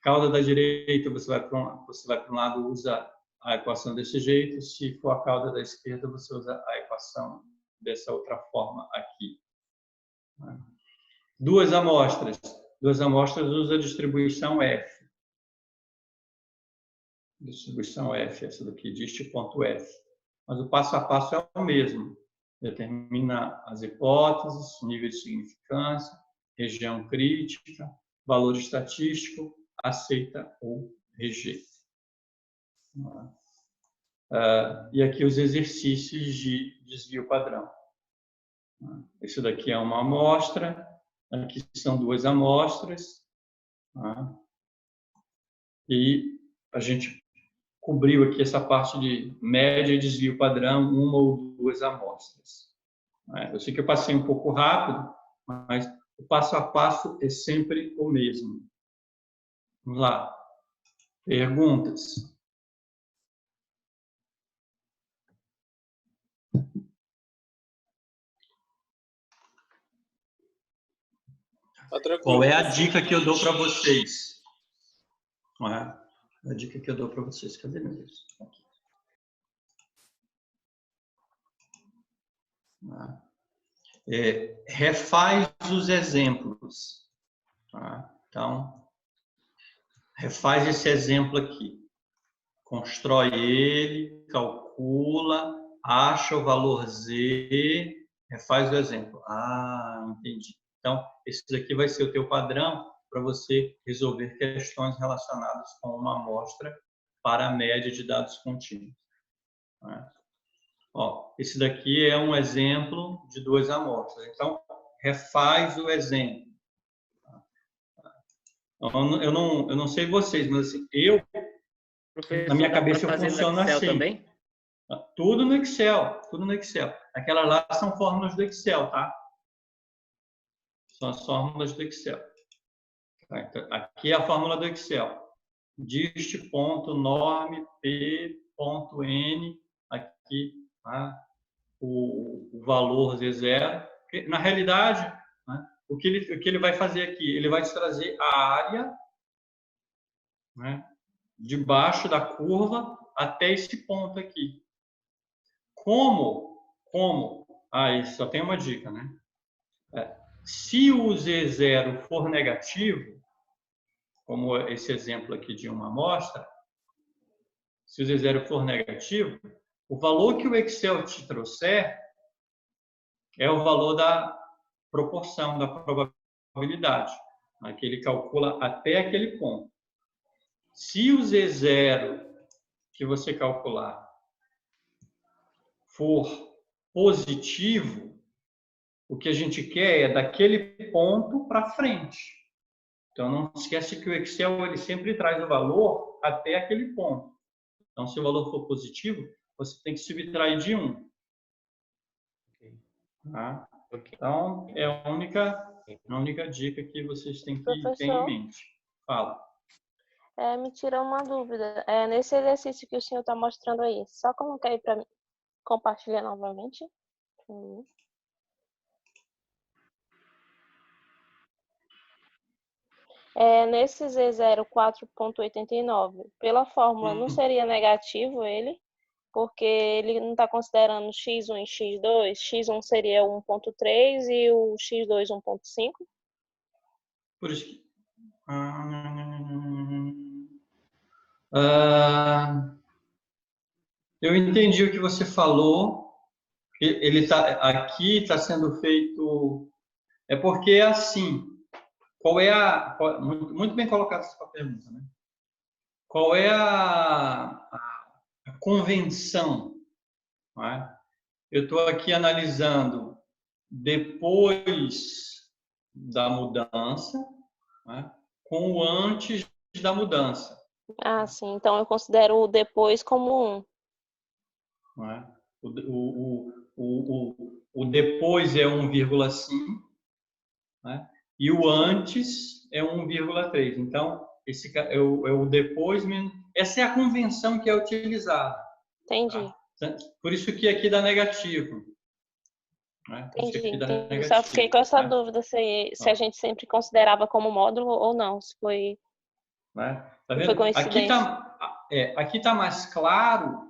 cauda da direita, você vai para um lado, usa a equação desse jeito. Se for a cauda da esquerda, você usa a equação dessa outra forma aqui. Duas amostras usa a distribuição F. Distribuição F, essa daqui, dist.f. Mas o passo a passo é o mesmo. Determina as hipóteses, nível de significância, região crítica, valor estatístico, aceita ou rejeita. E aqui os exercícios de desvio padrão. Esse daqui é uma amostra, aqui são duas amostras. E a gente cobriu aqui essa parte de média e desvio padrão, uma ou duas amostras. Eu sei que eu passei um pouco rápido, mas o passo a passo é sempre o mesmo. Vamos lá. Perguntas? Qual é a dica que eu dou para vocês? A dica que eu dou para vocês. Cadê meu Deus? Aqui. Refaz os exemplos. Então, refaz esse exemplo aqui. Constrói ele, calcula, acha o valor Z, refaz o exemplo. Entendi. Então, esse daqui vai ser o teu padrão para você resolver questões relacionadas com uma amostra para a média de dados contínuos. Esse daqui é um exemplo de duas amostras. Então, refaz o exemplo. Eu não sei vocês, mas assim, Professor, na minha cabeça eu funciono assim. Também? Tudo no Excel, tudo no Excel. Aquelas lá são fórmulas do Excel, tá? São as fórmulas do Excel. Então, aqui é a fórmula do Excel. dist.norm p.n, aqui o valor Z0. Na realidade, o que ele vai fazer aqui? Ele vai te trazer a área, debaixo da curva até esse ponto aqui. Como? Isso só tem uma dica, né? Se o Z0 for negativo, como esse exemplo aqui de uma amostra, se o Z0 for negativo, o valor que o Excel te trouxer é o valor da proporção, da probabilidade, que ele calcula até aquele ponto. Se o Z0 que você calcular for positivo, o que a gente quer é daquele ponto para frente. Então, não esquece que o Excel ele sempre traz o valor até aquele ponto. Então, se o valor for positivo, você tem que subtrair de 1. Então, é a única dica que vocês têm que ter em mente. Fala. Me tira uma dúvida. Nesse exercício que o senhor está mostrando aí, só colocar aí para mim. Compartilhar novamente. Nesse Z0 4.89, pela fórmula, não seria negativo ele? Porque ele não está considerando x1 e x2. x1 seria 1.3 e o x2 1.5? Por isso que... Eu entendi o que você falou. Aqui está sendo feito. É porque é assim. Muito bem colocada essa pergunta, né? Qual é a convenção? Não é? Eu estou aqui analisando depois da mudança, né, com o antes da mudança. Ah, sim. Então eu considero o depois como 1. Não é? O depois é 1,5, né? E o antes é 1,3. Então, esse é o depois menos. Essa é a convenção que é utilizada. Entendi. Tá? Por isso que aqui dá negativo. Né? Entendi. Só fiquei com essa dúvida se a gente sempre considerava como módulo ou não, se foi, né? Tá foi vendo? coincidência. Aqui tá mais claro,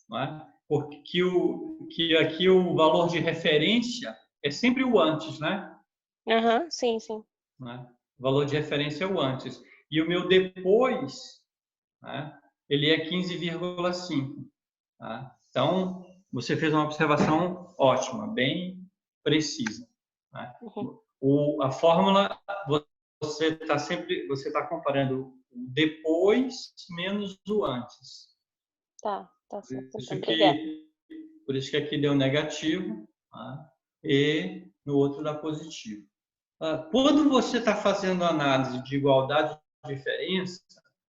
né? Porque aqui o valor de referência é sempre o antes, né? Aham, sim, sim. Né? O valor de referência é o antes. E o meu depois, né? Ele é 15,5. Tá? Então, você fez uma observação ótima, bem precisa. Né? A fórmula, você está comparando o depois menos o antes. Tá certo. Por isso que aqui deu negativo, tá? E no outro dá positivo. Quando você está fazendo análise de igualdade e diferença,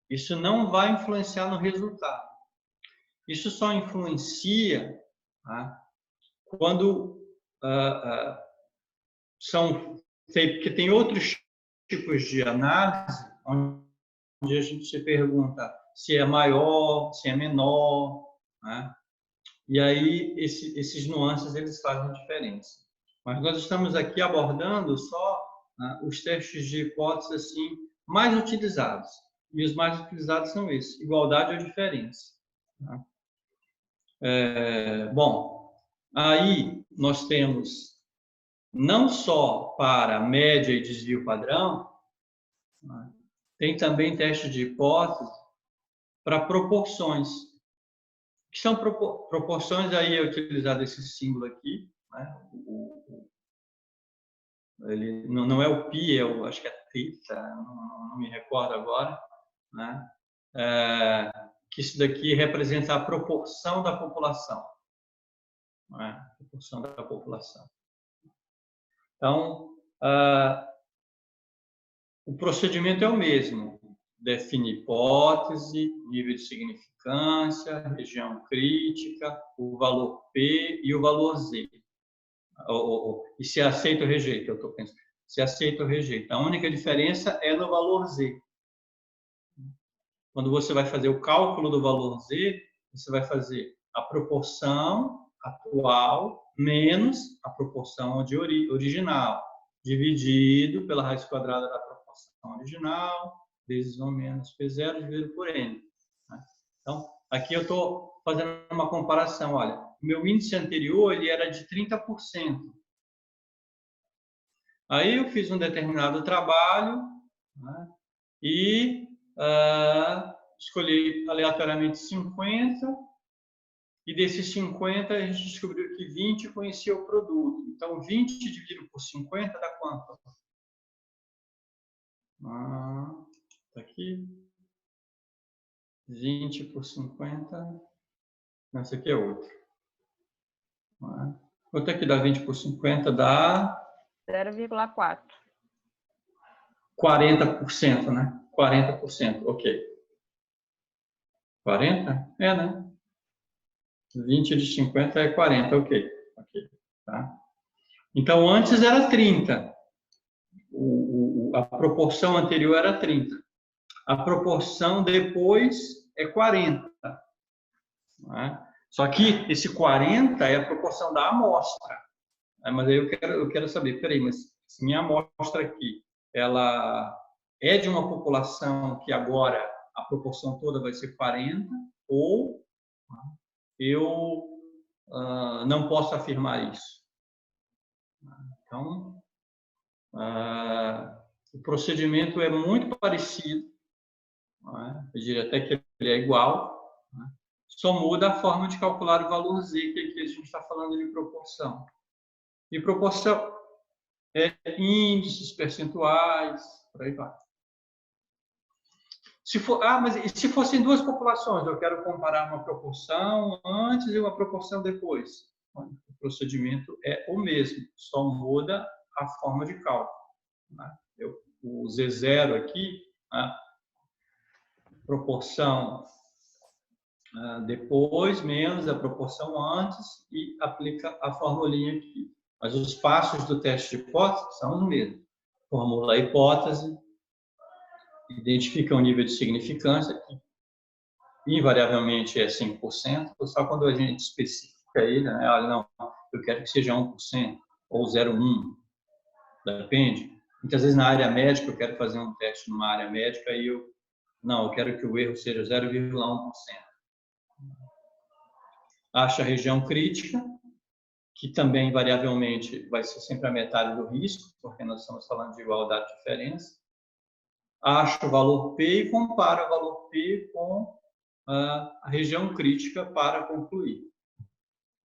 isso não vai influenciar no resultado. Isso só influencia, tá, quando são feitos, porque tem outros tipos de análise onde a gente se pergunta se é maior, se é menor, né? E aí esses nuances eles fazem diferença. Mas nós estamos aqui abordando só, né, os testes de hipótese assim mais utilizados. E os mais utilizados são esses: igualdade ou diferença. Tá? Bom, aí nós temos não só para média e desvio padrão, né, tem também teste de hipótese para proporções. Que são proporções, aí é utilizado esse símbolo aqui, né? Ele não é o pi, acho que é θ, não me recordo agora, né? Que isso daqui representa a proporção da população. Né? Proporção da população. Então, o procedimento é o mesmo. Define hipótese, nível de significância, região crítica, o valor P e o valor Z. E se aceita ou rejeita, eu estou pensando. Se aceita ou rejeita. A única diferença é no valor Z. Quando você vai fazer o cálculo do valor Z, você vai fazer a proporção atual menos a proporção de original, dividido pela raiz quadrada da proporção original, vezes 1 menos P0, dividido por N. Então, aqui eu estou fazendo uma comparação. Olha, o meu índice anterior ele era de 30%. Aí eu fiz um determinado trabalho, né, e escolhi aleatoriamente 50, e desses 50 a gente descobriu que 20 conhecia o produto. Então, 20 dividido por 50 dá quanto? Tá aqui. 20 por 50. Esse aqui é outro. Quanto é que dá 20 por 50? Dá 0,4. 40%, né? 40%, ok. 40? É, né? 20 de 50 é 40, ok. Tá? Então, antes era 30. A proporção anterior era 30. A proporção depois é 40. Né? Só que esse 40 é a proporção da amostra. Mas aí eu quero saber, peraí, mas se minha amostra aqui, ela é de uma população que agora a proporção toda vai ser 40, ou eu não posso afirmar isso. Então, o procedimento é muito parecido, eu diria até que é é igual, né? Só muda a forma de calcular o valor Z, que aqui a gente está falando de proporção. E proporção é índices, percentuais, por aí vai. Mas e se fossem duas populações? Eu quero comparar uma proporção antes e uma proporção depois. O procedimento é o mesmo, só muda a forma de cálculo, né? O Z0 aqui, né? Proporção depois menos a proporção antes e aplica a formulinha aqui. Mas os passos do teste de hipótese são os mesmos. Formula a hipótese, identifica o nível de significância, que invariavelmente é 5%, só quando a gente especifica ele, né? Olha, não, eu quero que seja 1% ou 0,1%, depende. Muitas vezes na área médica eu quero fazer um teste numa área médica e eu quero que o erro seja 0,1%. Acha a região crítica, que também variavelmente vai ser sempre a metade do risco, porque nós estamos falando de igualdade de diferença. Acha o valor P e compara o valor P com a região crítica para concluir.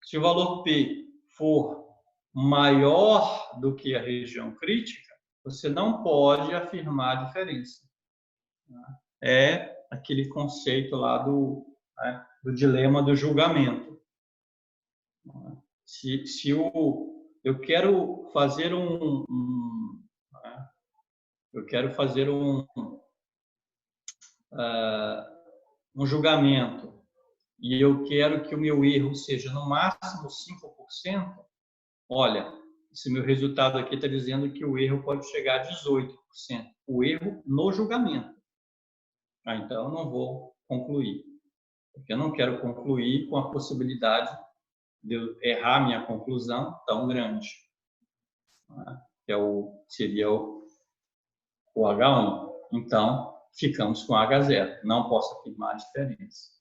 Se o valor P for maior do que a região crítica, você não pode afirmar a diferença. É aquele conceito lá do dilema do julgamento. Se eu quero fazer um julgamento e eu quero que o meu erro seja no máximo 5%, olha, esse meu resultado aqui está dizendo que o erro pode chegar a 18%. O erro no julgamento. Então, eu não vou concluir. Porque eu não quero concluir com a possibilidade de eu errar minha conclusão tão grande. Que seria o H1. Então, ficamos com H0. Não posso afirmar a diferença.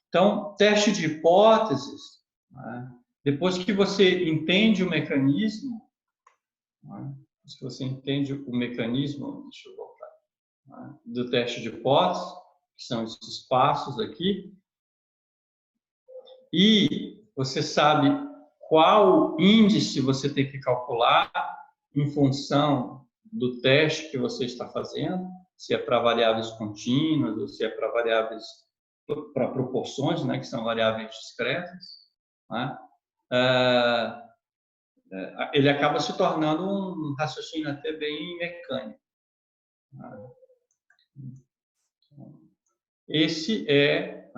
Então, teste de hipóteses, depois que você entende o mecanismo, deixa eu voltar, do teste de hipóteses, que são esses passos aqui, e você sabe qual índice você tem que calcular em função do teste que você está fazendo, se é para variáveis contínuas ou se é para variáveis para proporções, né, que são variáveis discretas, né? Ele acaba se tornando um raciocínio até bem mecânico. Esse é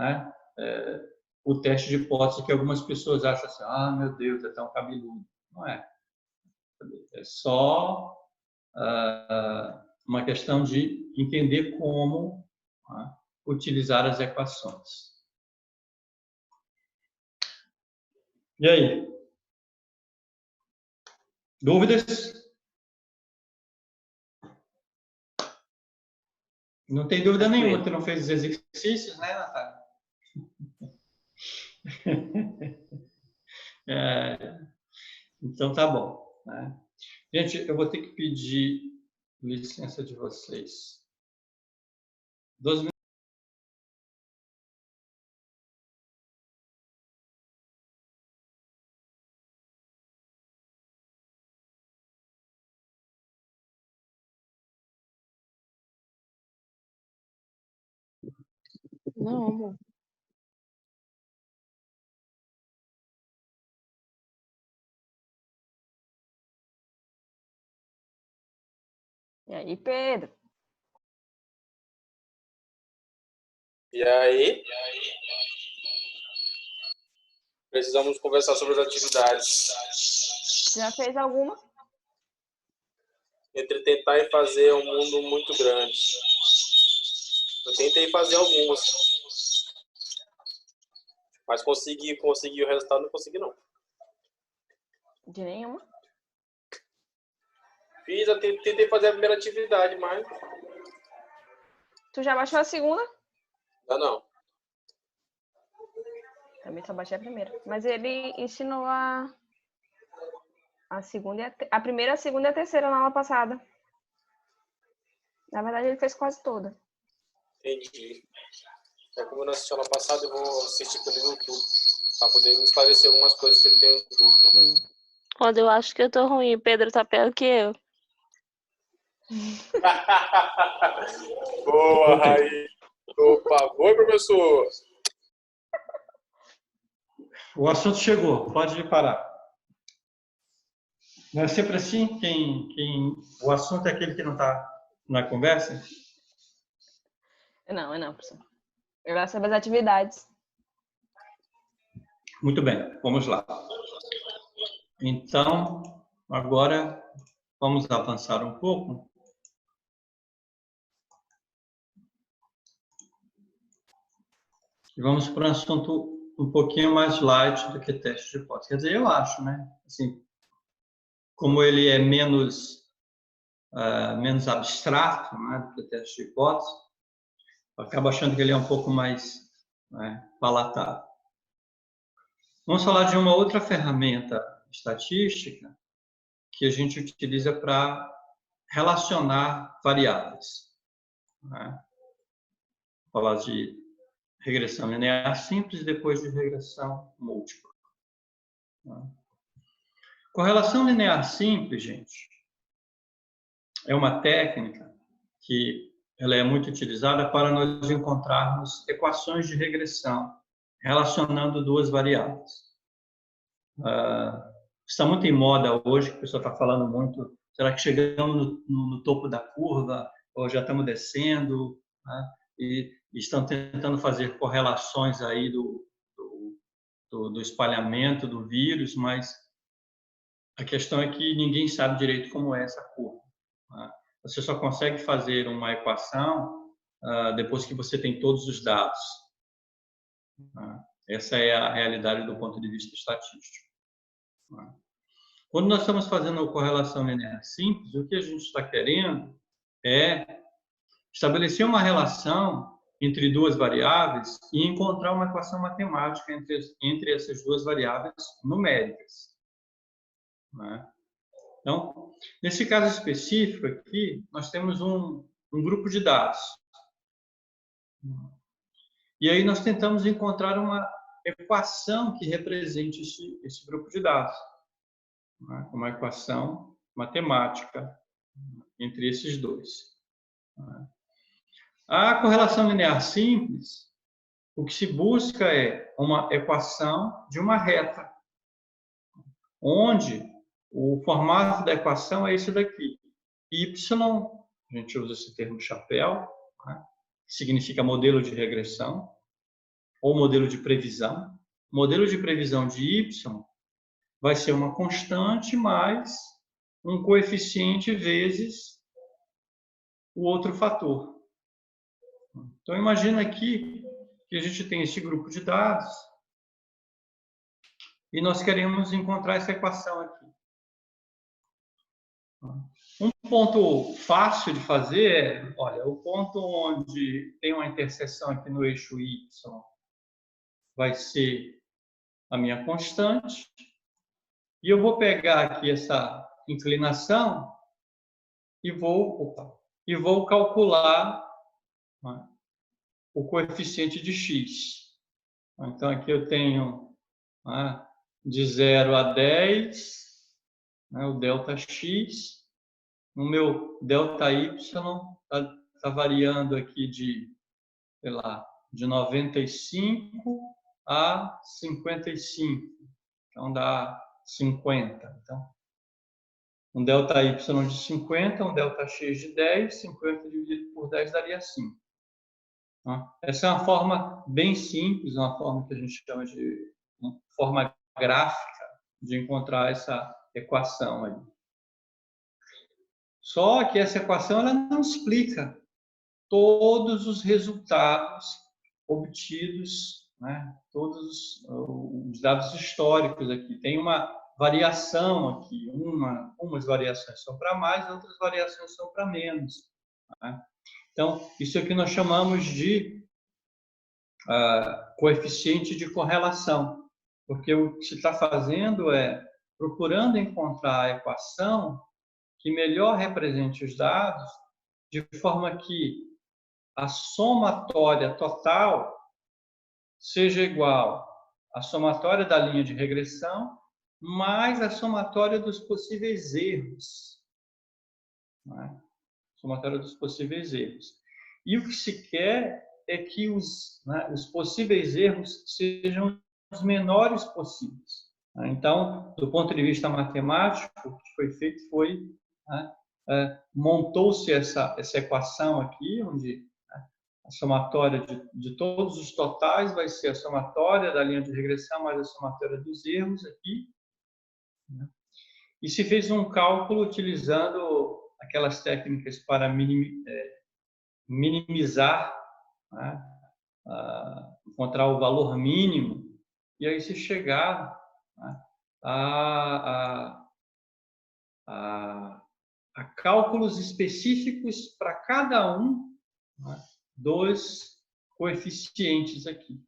o teste de hipótese que algumas pessoas acham assim, meu Deus, é tão cabeludo. Não é. É só uma questão de entender como utilizar as equações. E aí? Dúvidas? Não tem dúvida nenhuma que não fez os exercícios, né, Natália? Então, tá bom. Né? Gente, eu vou ter que pedir licença de vocês. 12 minutos. Não, amor. E aí, Pedro? E aí? Precisamos conversar sobre as atividades. Já fez alguma? Entre tentar e fazer é um mundo muito grande. Eu tentei fazer algumas. Mas consegui o resultado, não consegui não. De nenhuma? Tentei fazer a primeira atividade, mas... Tu já baixou a segunda? Não. Também só baixei a primeira. Mas ele ensinou a segunda, a primeira, a segunda e a terceira na aula passada. Na verdade, ele fez quase toda. Entendi. Como eu não assisti ano passado, eu vou assistir pelo YouTube para poder me esclarecer algumas coisas que eu tenho dúvida. Quando eu acho que eu tô ruim, o Pedro tá pior que eu. Boa, Raí. Opa, boa, professor. O assunto chegou, pode parar. Não é sempre assim? O assunto é aquele que não está na conversa? Não, professor. Eu gosto sobre as atividades. Muito bem, vamos lá. Então, agora vamos avançar um pouco. E vamos para um assunto um pouquinho mais light do que teste de hipótese. Quer dizer, eu acho, né? Assim, como ele é menos abstrato, né, do que teste de hipótese, eu acabo achando que ele é um pouco mais, né, palatável. Vamos falar de uma outra ferramenta estatística que a gente utiliza para relacionar variáveis. Né? Vou falar de regressão linear simples e depois de regressão múltipla. Né? Correlação linear simples, gente, é uma técnica que ela é muito utilizada para nós encontrarmos equações de regressão relacionando duas variáveis. Está muito em moda hoje, que o pessoal está falando muito, será que chegamos no topo da curva, ou já estamos descendo, né? E estão tentando fazer correlações aí do espalhamento do vírus, mas a questão é que ninguém sabe direito como é essa curva. Né? Você só consegue fazer uma equação depois que você tem todos os dados. Né? Essa é a realidade do ponto de vista estatístico. Né? Quando nós estamos fazendo correlação linear simples, o que a gente está querendo é estabelecer uma relação entre duas variáveis e encontrar uma equação matemática entre essas duas variáveis numéricas. Né? Então, nesse caso específico aqui, nós temos um grupo de dados. E aí nós tentamos encontrar uma equação que represente esse grupo de dados. Né? Uma equação matemática entre esses dois. Né? A correlação linear simples, o que se busca é uma equação de uma reta, onde o formato da equação é esse daqui. Y, a gente usa esse termo chapéu, né, que significa modelo de regressão, ou modelo de previsão. O modelo de previsão de Y vai ser uma constante mais um coeficiente vezes o outro fator. Então, imagina aqui que a gente tem esse grupo de dados e nós queremos encontrar essa equação aqui. Um ponto fácil de fazer é, olha, o ponto onde tem uma interseção aqui no eixo Y vai ser a minha constante. E eu vou pegar aqui essa inclinação e vou calcular, né, o coeficiente de x. Então, aqui eu tenho, né, de 0 a 10, né, o ΔX. O meu ΔY está variando aqui de, sei lá, de 95 a 55. Então, dá 50. Então, um ΔY de 50, um ΔX de 10, 50 dividido por 10 daria 5. Essa é uma forma bem simples, uma forma que a gente chama de uma forma gráfica de encontrar essa equação aí. Só que essa equação ela não explica todos os resultados obtidos, né? Todos os dados históricos aqui. Tem uma variação aqui, umas variações são para mais, outras variações são para menos. Né? Então, isso aqui nós chamamos de coeficiente de correlação, porque o que se está fazendo é procurando encontrar a equação que melhor represente os dados, de forma que a somatória total seja igual à somatória da linha de regressão mais a somatória dos possíveis erros. Né? Somatória dos possíveis erros. E o que se quer é que os possíveis erros sejam os menores possíveis. Então, do ponto de vista matemático, o que foi feito foi, montou-se essa equação aqui, onde a somatória de todos os totais vai ser a somatória da linha de regressão mais a somatória dos erros aqui. E se fez um cálculo utilizando aquelas técnicas para minimizar, encontrar o valor mínimo, e aí se chegar a cálculos específicos para cada um dos coeficientes aqui.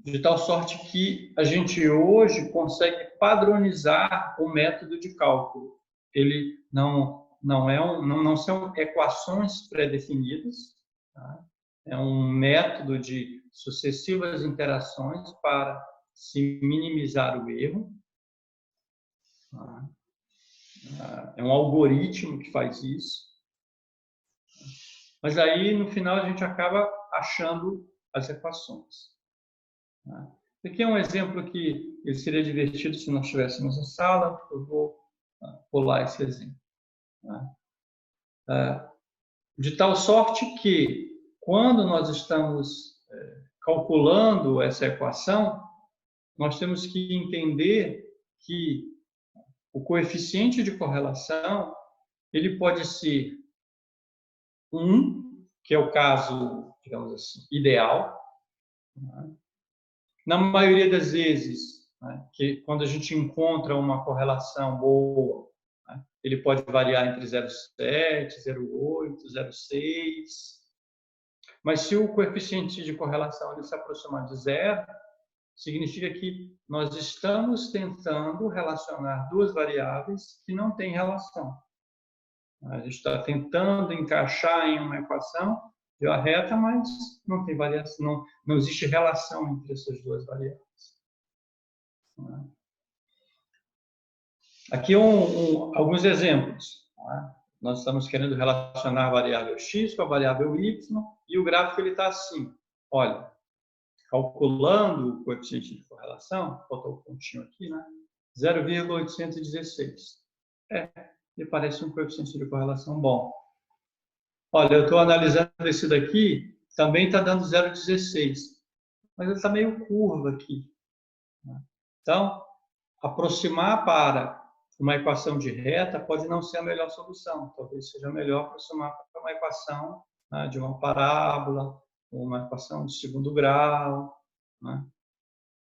De tal sorte que a gente hoje consegue padronizar o método de cálculo. Ele não são equações pré-definidas, tá? É um método de sucessivas interações para se minimizar o erro. Tá? É um algoritmo que faz isso. Mas aí, no final, a gente acaba achando as equações. Aqui é um exemplo que seria divertido se nós estivéssemos em sala. Eu vou pular esse exemplo. De tal sorte que, quando nós estamos calculando essa equação, nós temos que entender que o coeficiente de correlação ele pode ser 1, que é o caso, digamos assim, ideal. Na maioria das vezes, que quando a gente encontra uma correlação boa, ele pode variar entre 0,7, 0,8, 0,6. Mas se o coeficiente de correlação ele se aproximar de 0, significa que nós estamos tentando relacionar duas variáveis que não têm relação. A gente está tentando encaixar em uma equação de uma reta, mas não tem variação, não existe relação entre essas duas variáveis. Aqui alguns exemplos. Nós estamos querendo relacionar a variável x com a variável y e o gráfico está assim. Olha, calculando o coeficiente de correlação, vou botar o pontinho aqui, 0,816. Me parece um coeficiente de correlação bom. Olha, eu estou analisando esse daqui, também está dando 0,16, mas ele está meio curvo aqui. Então, aproximar para uma equação de reta pode não ser a melhor solução. Talvez seja melhor aproximar para uma equação de uma parábola, ou uma equação de segundo grau.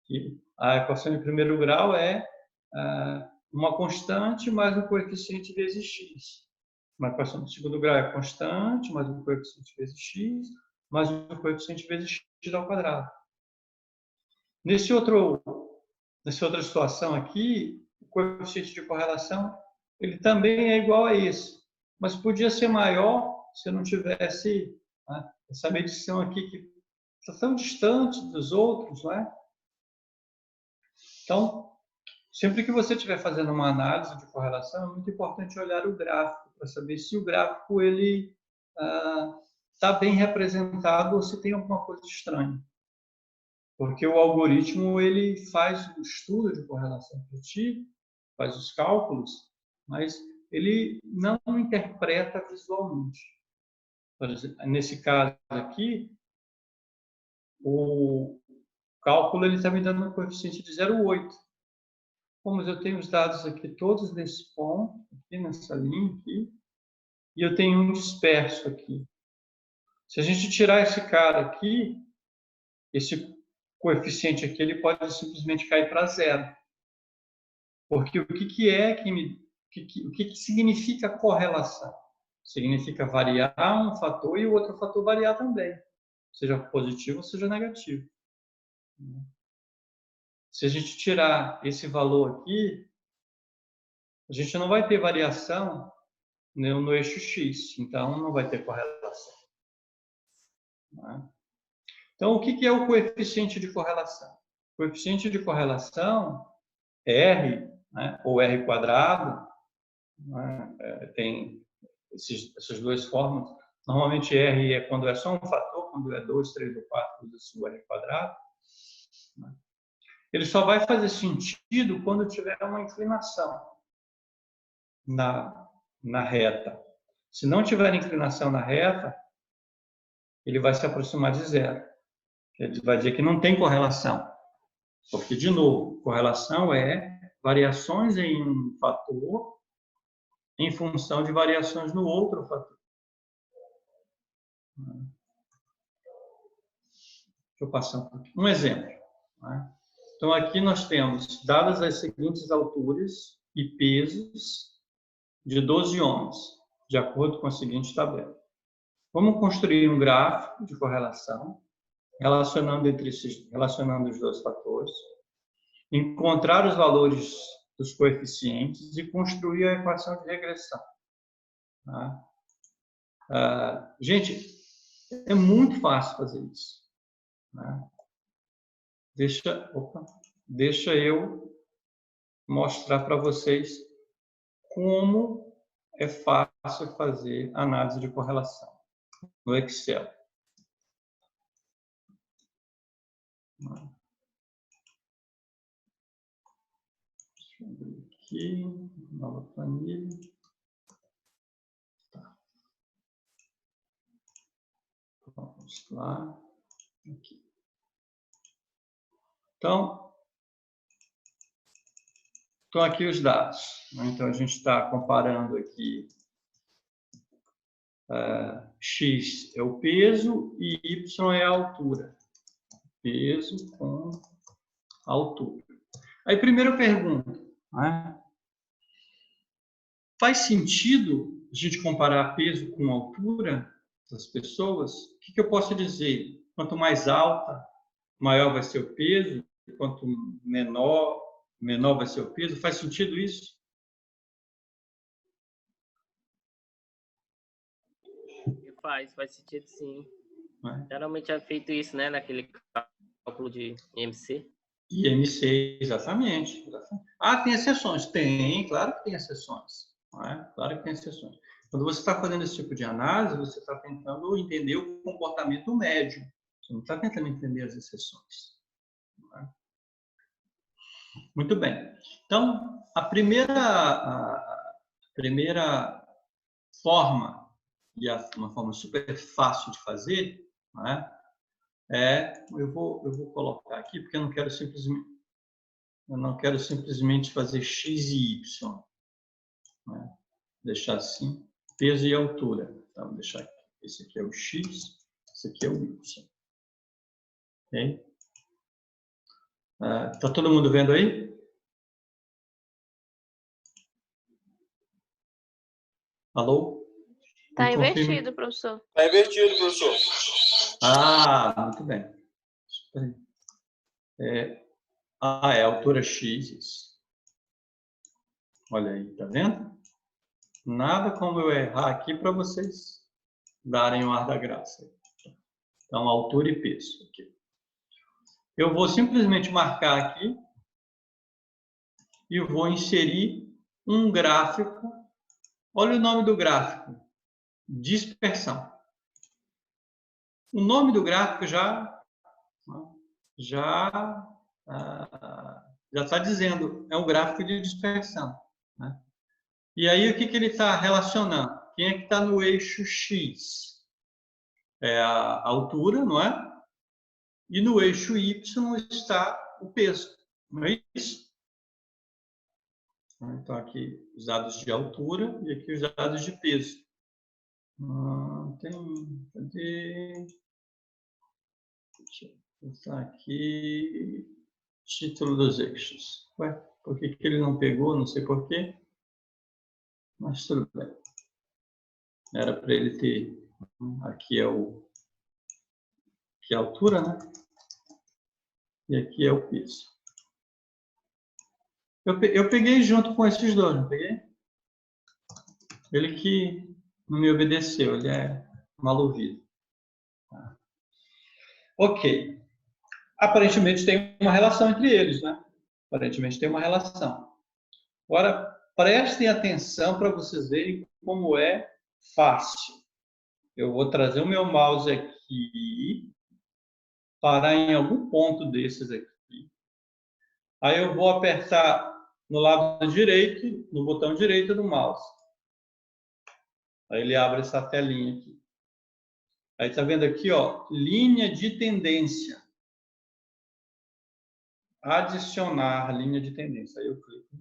E a equação de primeiro grau é uma constante mais um coeficiente vezes x. Uma equação de segundo grau é constante, mais um coeficiente vezes x, mais um coeficiente vezes x ao quadrado. Nessa outra situação aqui, o coeficiente de correlação ele também é igual a esse, mas podia ser maior se eu não tivesse essa medição aqui que está tão distante dos outros, não é? Então, sempre que você estiver fazendo uma análise de correlação, é muito importante olhar o gráfico para saber se o gráfico ele está bem representado ou se tem alguma coisa estranha. Porque o algoritmo ele faz o estudo de correlação para ti, faz os cálculos, mas ele não interpreta visualmente. Por exemplo, nesse caso aqui, o cálculo ele está me dando um coeficiente de 0,8. Como eu tenho os dados aqui todos nesse ponto, aqui nessa linha aqui, e eu tenho um disperso aqui. Se a gente tirar esse cara aqui, esse coeficiente aqui ele pode simplesmente cair para 0. Porque o que significa correlação? Significa variar um fator e o outro fator variar também, seja positivo ou seja negativo. Se a gente tirar esse valor aqui, a gente não vai ter variação no eixo X, então não vai ter correlação. Né? Então, o que é o coeficiente de correlação? O coeficiente de correlação, R, né, ou R quadrado, né, tem essas duas formas. Normalmente, R é quando é só um fator, quando é 2, 3 ou 4, usa-se o R quadrado. Né? Ele só vai fazer sentido quando tiver uma inclinação na reta. Se não tiver inclinação na reta, ele vai se aproximar de zero. Ele vai dizer que não tem correlação. Porque, de novo, correlação é variações em um fator em função de variações no outro fator. Deixa eu passar um exemplo. Né? Então, aqui nós temos, dadas as seguintes alturas e pesos de 12 homens, de acordo com a seguinte tabela. Vamos construir um gráfico de correlação, relacionando os dois fatores, encontrar os valores dos coeficientes e construir a equação de regressão. Tá? Gente, é muito fácil fazer isso. Né? Deixa eu mostrar para vocês como é fácil fazer análise de correlação no Excel. Deixa eu abrir aqui, nova planilha. Tá. Vamos lá. Aqui. Então, estão aqui os dados. Então, a gente está comparando aqui X é o peso e Y é a altura. Peso com altura. Aí, primeiro eu pergunto, né? Faz sentido a gente comparar peso com altura das pessoas? O que eu posso dizer? Quanto mais alta, maior vai ser o peso. Quanto menor vai ser o peso. Faz sentido isso? Faz sentido, sim. Geralmente é feito isso, né, naquele cálculo de IMC. IMC, exatamente. Ah, tem exceções? Tem, claro que tem exceções. Claro que tem exceções. Quando você está fazendo esse tipo de análise, você está tentando entender o comportamento médio. Você não está tentando entender as exceções. Muito bem. Então, a primeira forma, e uma forma super fácil de fazer, eu vou colocar aqui, porque eu não quero simplesmente fazer X e Y. Deixar assim, peso e altura. Então, vou deixar aqui. Esse aqui é o X, esse aqui é o Y. Ok? Tá todo mundo vendo aí? Alô? Está invertido, professor. Está invertido, professor. Muito bem. É a altura X. Isso. Olha aí, tá vendo? Nada como eu errar aqui para vocês darem o ar da graça. Então, altura e peso. Aqui. Eu vou simplesmente marcar aqui e vou inserir um gráfico. Olha o nome do gráfico. Dispersão. O nome do gráfico já está dizendo, é um gráfico de dispersão. Né? E aí, o que ele está relacionando? Quem é que está no eixo X? É a altura, não é? E no eixo Y está o peso, não é isso? Então, aqui os dados de altura e aqui os dados de peso. Cadê? Deixa eu botar aqui. Título dos eixos. Ué, por que ele não pegou? Não sei por quê. Mas tudo bem. Era para ele ter. Aqui é a altura, né? E aqui é o peso. Eu peguei junto com esses dois, não peguei? Ele que não me obedeceu, ele é mal ouvido. Ok. Aparentemente tem uma relação entre eles, né? Aparentemente tem uma relação. Agora, prestem atenção para vocês verem como é fácil. Eu vou trazer o meu mouse aqui, parar em algum ponto desses aqui. Aí eu vou apertar no lado direito, no botão direito do mouse. Aí ele abre essa telinha aqui. Aí tá vendo aqui, ó, linha de tendência. Adicionar linha de tendência. Aí eu clico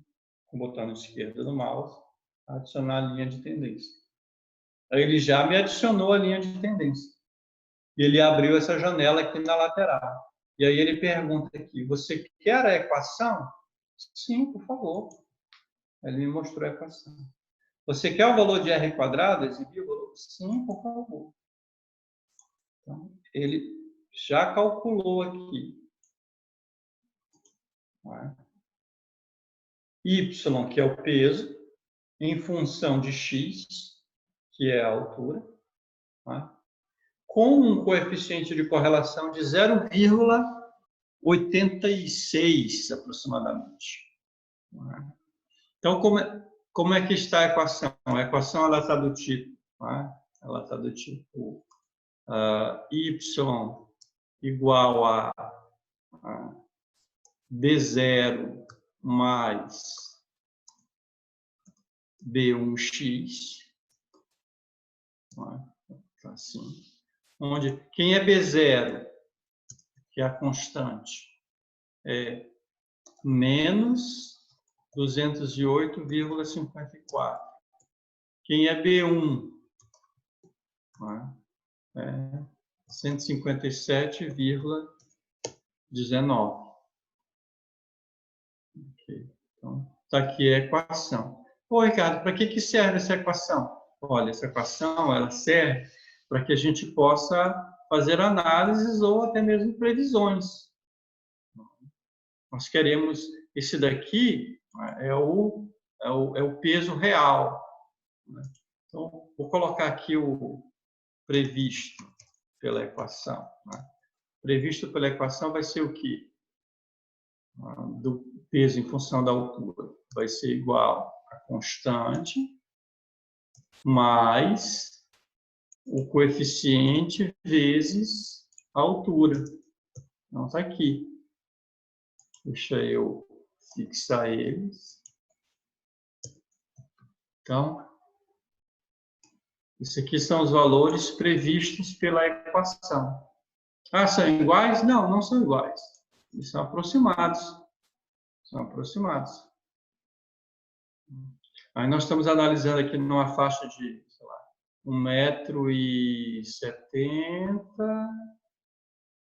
com o botão esquerdo do mouse, adicionar linha de tendência. Aí ele já me adicionou a linha de tendência. E ele abriu essa janela aqui na lateral. E aí ele pergunta aqui, você quer a equação? Sim, por favor. Ele me mostrou a equação. Você quer o valor de R quadrado? Exibir o valor? Sim, por favor. Então, ele já calculou aqui. Y, que é o peso, em função de X, que é a altura, com um coeficiente de correlação de 0,86 aproximadamente. Então, como é que está a equação? A equação ela está do tipo, ela está do tipo y igual a b0 mais b1x, assim, onde quem é b0, que é a constante, é menos 208,54. Quem é B1 é 157,19. Okay. Então, está aqui a equação. Ô, Ricardo, para que serve essa equação? Olha, essa equação ela serve para que a gente possa fazer análises ou até mesmo previsões. Nós queremos, esse daqui é o peso real. Então, vou colocar aqui o previsto pela equação. Previsto pela equação vai ser o quê? Do peso em função da altura. Vai ser igual a constante mais o coeficiente vezes a altura. Então, está aqui. Deixa eu fixar eles. Então, isso aqui são os valores previstos pela equação. Ah, são iguais? Não, não são iguais. Eles são aproximados. São aproximados. Aí nós estamos analisando aqui numa faixa de, sei lá, 1,70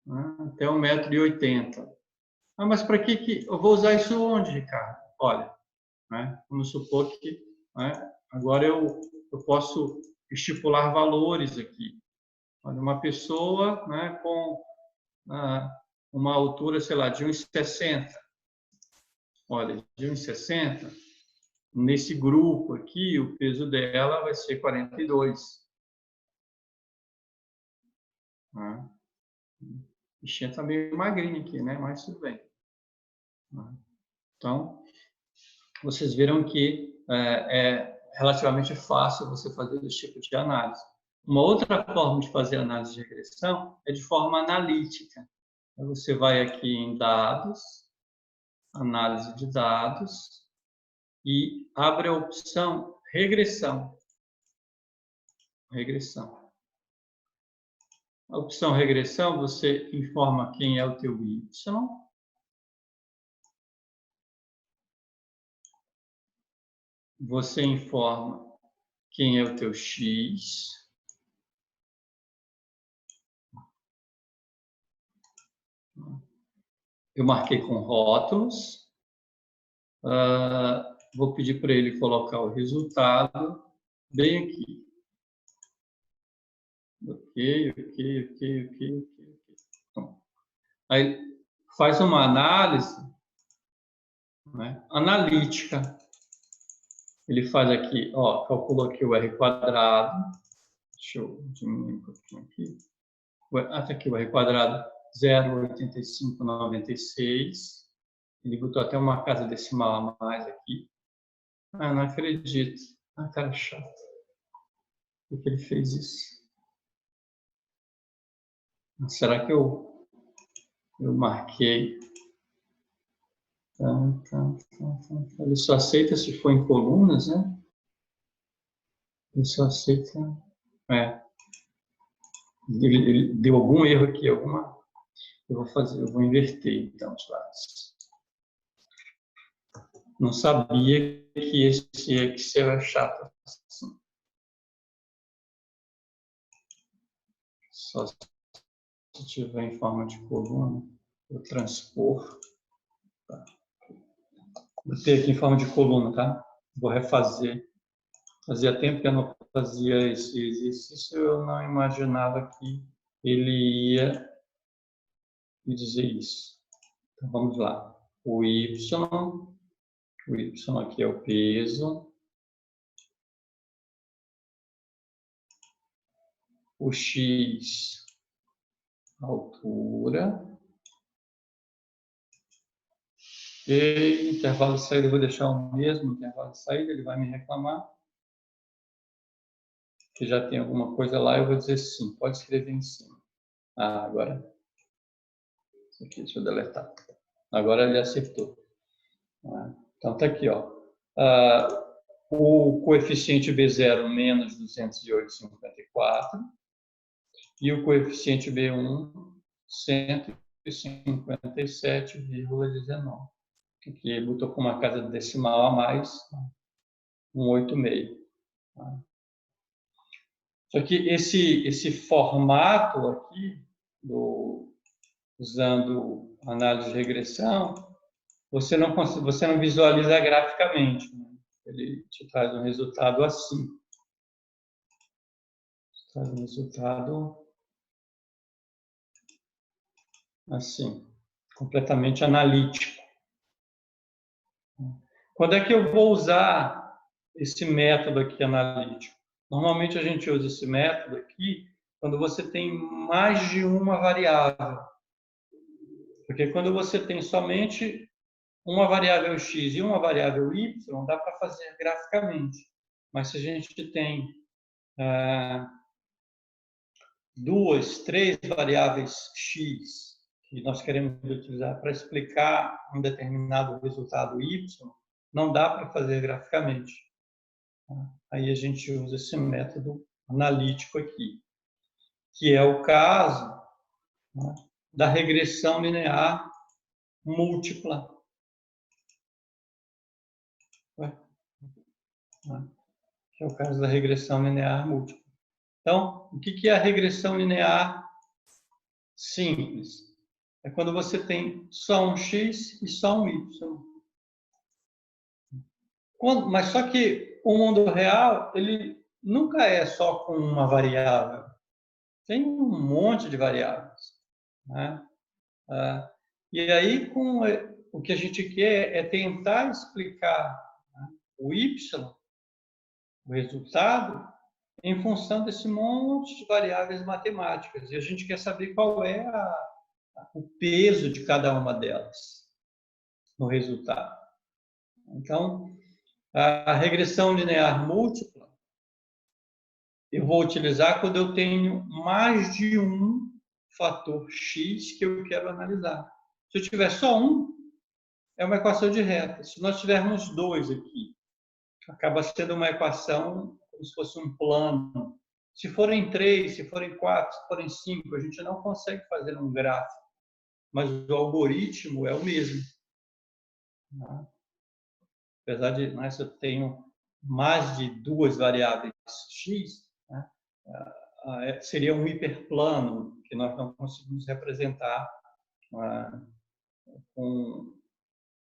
m até 1,80 m. Ah, mas para que eu vou usar isso onde, Ricardo? Olha, vamos supor que agora eu posso estipular valores aqui. Olha, uma pessoa com uma altura, sei lá, de 1,60 m. Olha, de 1,60 m, nesse grupo aqui, o peso dela vai ser 42. A bichinha está meio magrinha aqui, né? Mas tudo bem. Então, vocês viram que é relativamente fácil você fazer esse tipo de análise. Uma outra forma de fazer análise de regressão é de forma analítica. Você vai aqui em dados, análise de dados, e abre a opção regressão. Regressão. A opção regressão, você informa quem é o teu Y. Você informa quem é o teu X. Eu marquei com rótulos. Vou pedir para ele colocar o resultado bem aqui. Ok. Então, aí faz uma análise analítica. Ele faz aqui, ó, calculou aqui o R quadrado. Deixa eu diminuir um pouquinho aqui. Até aqui o R quadrado 0,8596. Ele botou até uma casa decimal a mais aqui. Ah, não acredito. Ah, cara chato. Por que ele fez isso? Será que eu marquei? Ele só aceita se for em colunas, né? Ele só aceita... Ele deu algum erro aqui, alguma... Eu vou inverter, então, os lados. Não sabia que esse era chato assim. Só se tiver em forma de coluna, vou transpor. Tá. Botei aqui em forma de coluna, tá? Vou refazer. Fazia tempo que eu não fazia esse exercício, eu não imaginava que ele ia me dizer isso. Então, vamos lá. O Y aqui é o peso. O X, a altura. E intervalo de saída, eu vou deixar o mesmo intervalo de saída, ele vai me reclamar. Que já tem alguma coisa lá, eu vou dizer sim, pode escrever em cima. Ah, agora. Isso aqui, deixa eu deletar. Agora ele acertou. Então, tá aqui, ó. O coeficiente B0 menos 208,54 e o coeficiente B1 157,19. Aqui ele botou com uma casa decimal a mais, 186. Só que esse formato aqui, usando análise de regressão, você não visualiza graficamente, né? Ele te traz um resultado assim. Traz um resultado assim, completamente analítico. Quando é que eu vou usar esse método aqui analítico? Normalmente a gente usa esse método aqui quando você tem mais de uma variável. Porque quando você tem somente uma variável x e uma variável y, dá para fazer graficamente. Mas se a gente tem 2, 3 variáveis x que nós queremos utilizar para explicar um determinado resultado y, não dá para fazer graficamente. Aí a gente usa esse método analítico aqui, que é o caso, né, da regressão linear múltipla. Que é o caso da regressão linear múltipla. Então, o que é a regressão linear simples? É quando você tem só um x e só um y. Mas só que o mundo real, ele nunca é só com uma variável. Tem um monte de variáveis, né? E aí, o que a gente quer é tentar explicar, né, o y, o resultado, em função desse monte de variáveis matemáticas. E a gente quer saber qual é o peso de cada uma delas no resultado. Então, a regressão linear múltipla eu vou utilizar quando eu tenho mais de um fator x que eu quero analisar. Se eu tiver só um, é uma equação de reta. Se nós tivermos dois aqui, acaba sendo uma equação como se fosse um plano. Se forem 3, se forem 4, se forem 5, a gente não consegue fazer um gráfico, mas o algoritmo é o mesmo. Apesar de, né, se eu tenho mais de duas variáveis x, né, seria um hiperplano, que nós não conseguimos representar com...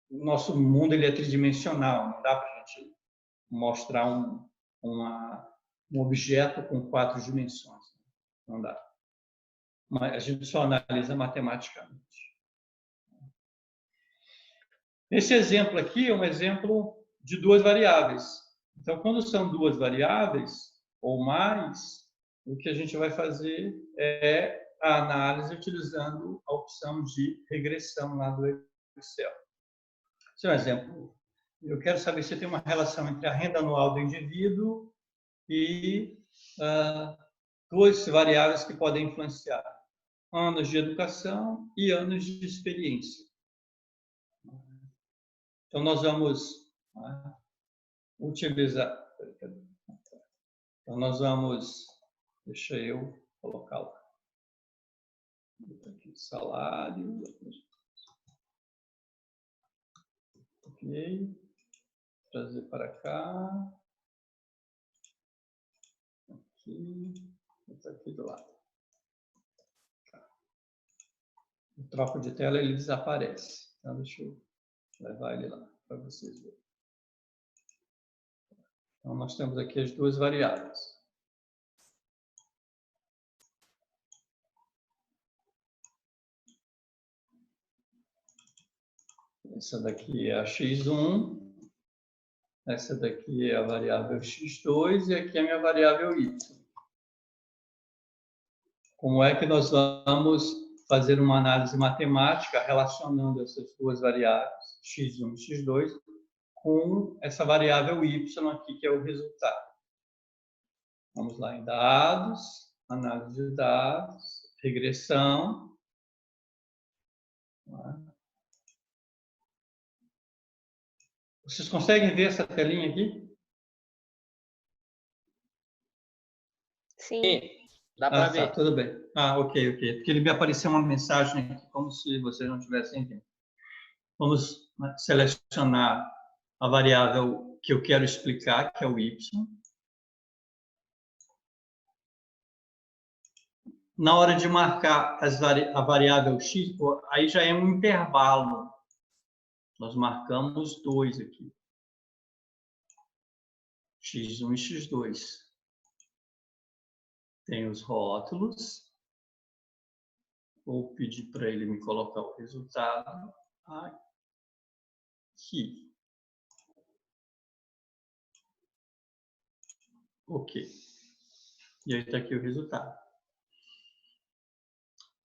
O nosso mundo ele é tridimensional, não dá para a gente mostrar um objeto com 4 dimensões. Não dá. Mas a gente só analisa matematicamente. Esse exemplo aqui é um exemplo de duas variáveis. Então, quando são duas variáveis ou mais, o que a gente vai fazer é a análise utilizando a opção de regressão lá do Excel. Esse é um exemplo. Eu quero saber se tem uma relação entre a renda anual do indivíduo e duas variáveis que podem influenciar: anos de educação e anos de experiência. Então, nós vamos utilizar... Então, nós vamos... Deixa eu colocar lá. Aqui, salário. Ok. Trazer para cá. Aqui. Botar aqui do lado. Eu troco de tela e ele desaparece. Então, deixa eu levar ele lá para vocês verem. Então, nós temos aqui as duas variáveis. Essa daqui é a x1, essa daqui é a variável x2 e aqui é a minha variável y. Como é que nós vamos fazer uma análise matemática relacionando essas duas variáveis, x1 e x2, com essa variável y aqui, que é o resultado? Vamos lá em dados, análise de dados, regressão. Vocês conseguem ver essa telinha aqui? Sim. Dá para ver. Tá, tudo bem. Ok. Porque ele me apareceu uma mensagem aqui, como se vocês não tivessem vendo. Vamos selecionar a variável que eu quero explicar, que é o y. Na hora de marcar a variável x, aí já é um intervalo. Nós marcamos 2 aqui. x1 e x2. Tem os rótulos. Vou pedir para ele me colocar o resultado aqui. Ok. E aí está aqui o resultado.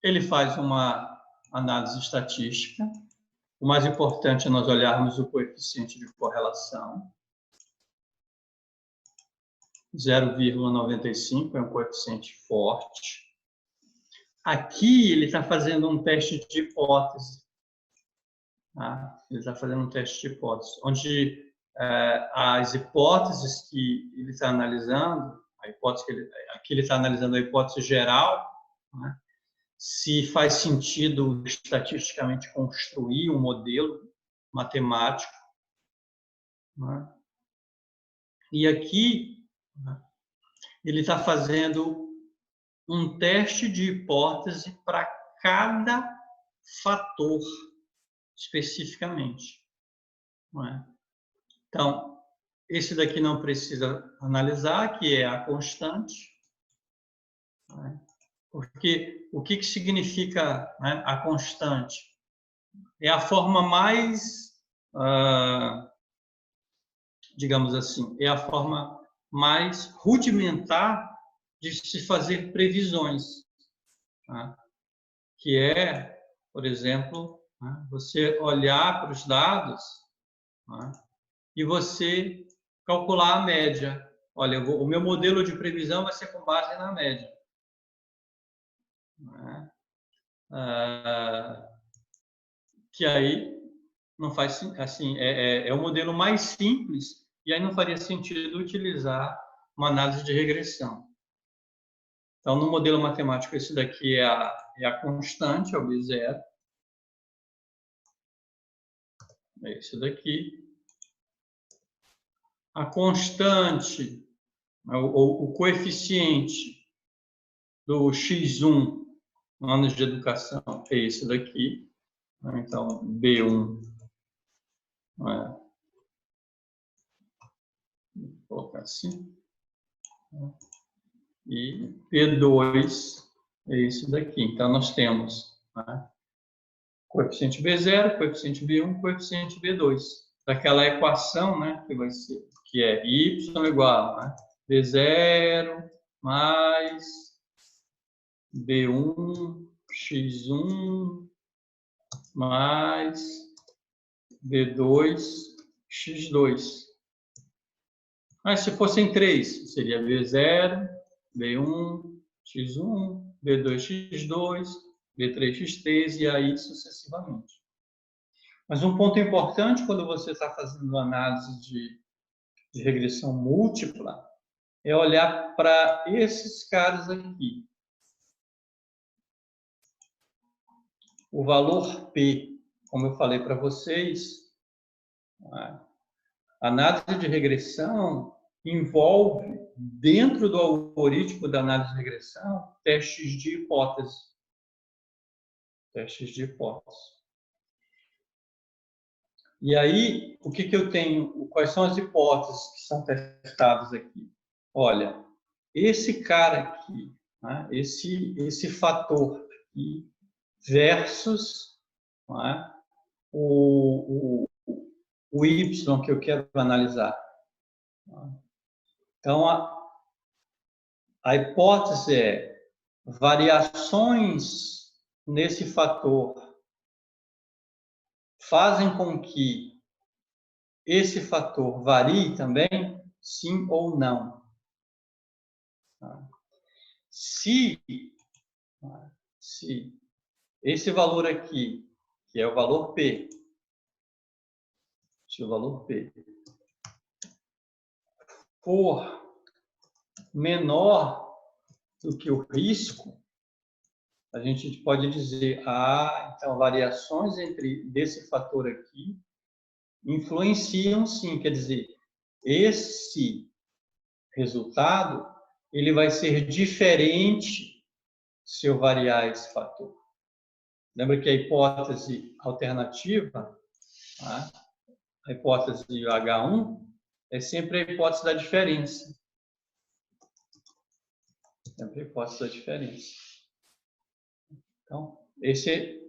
Ele faz uma análise estatística. O mais importante é nós olharmos o coeficiente de correlação. 0,95 é um coeficiente forte. Aqui ele está fazendo um teste de hipótese. Ele está fazendo um teste de hipótese, onde as hipóteses que ele está analisando, aqui ele está analisando a hipótese geral, né? Se faz sentido estatisticamente construir um modelo matemático, né? E aqui, né, ele está fazendo um teste de hipótese para cada fator especificamente, não é? Então, esse daqui não precisa analisar, que é a constante, não é? Porque o que significa, né, a constante? É a forma mais, digamos assim, é a forma mais rudimentar de se fazer previsões, tá? Que é, por exemplo, né, você olhar para os dados, né, e você calcular a média. Olha, o meu modelo de previsão vai ser com base na média. Né? Que aí não faz assim, é o modelo mais simples e aí não faria sentido utilizar uma análise de regressão. Então, no modelo matemático, esse daqui é a constante, é o B0. É esse daqui. A constante, o coeficiente do X1 anos de educação é esse daqui. Então, B1. Vou colocar assim. E P2 é esse daqui. Então, nós temos, né, coeficiente B0, coeficiente B1, coeficiente B2. daquela equação, né, que vai ser, que é y igual, né, b0 mais b1 x1 mais b2 x2. Mas se fossem 3, seria b0, b1 x1, b2 x2, b3 x3 e aí sucessivamente. Mas um ponto importante quando você está fazendo análise de regressão múltipla é olhar para esses caras aqui. O valor P, como eu falei para vocês, a análise de regressão envolve, dentro do algoritmo da análise de regressão, testes de hipótese. Testes de hipótese. E aí, o que eu tenho? Quais são as hipóteses que são testadas aqui? Olha, esse cara aqui, né, esse fator aqui, versus, né, o Y que eu quero analisar. Então, a hipótese é variações nesse fator fazem com que esse fator varie também, sim ou não. Se esse valor aqui, que é o valor P, se o valor P for menor do que o risco, a gente pode dizer, então variações desse fator aqui influenciam sim, quer dizer, esse resultado ele vai ser diferente se eu variar esse fator. Lembra que a hipótese alternativa, a hipótese H1, é sempre a hipótese da diferença. Sempre a hipótese da diferença. Então, esse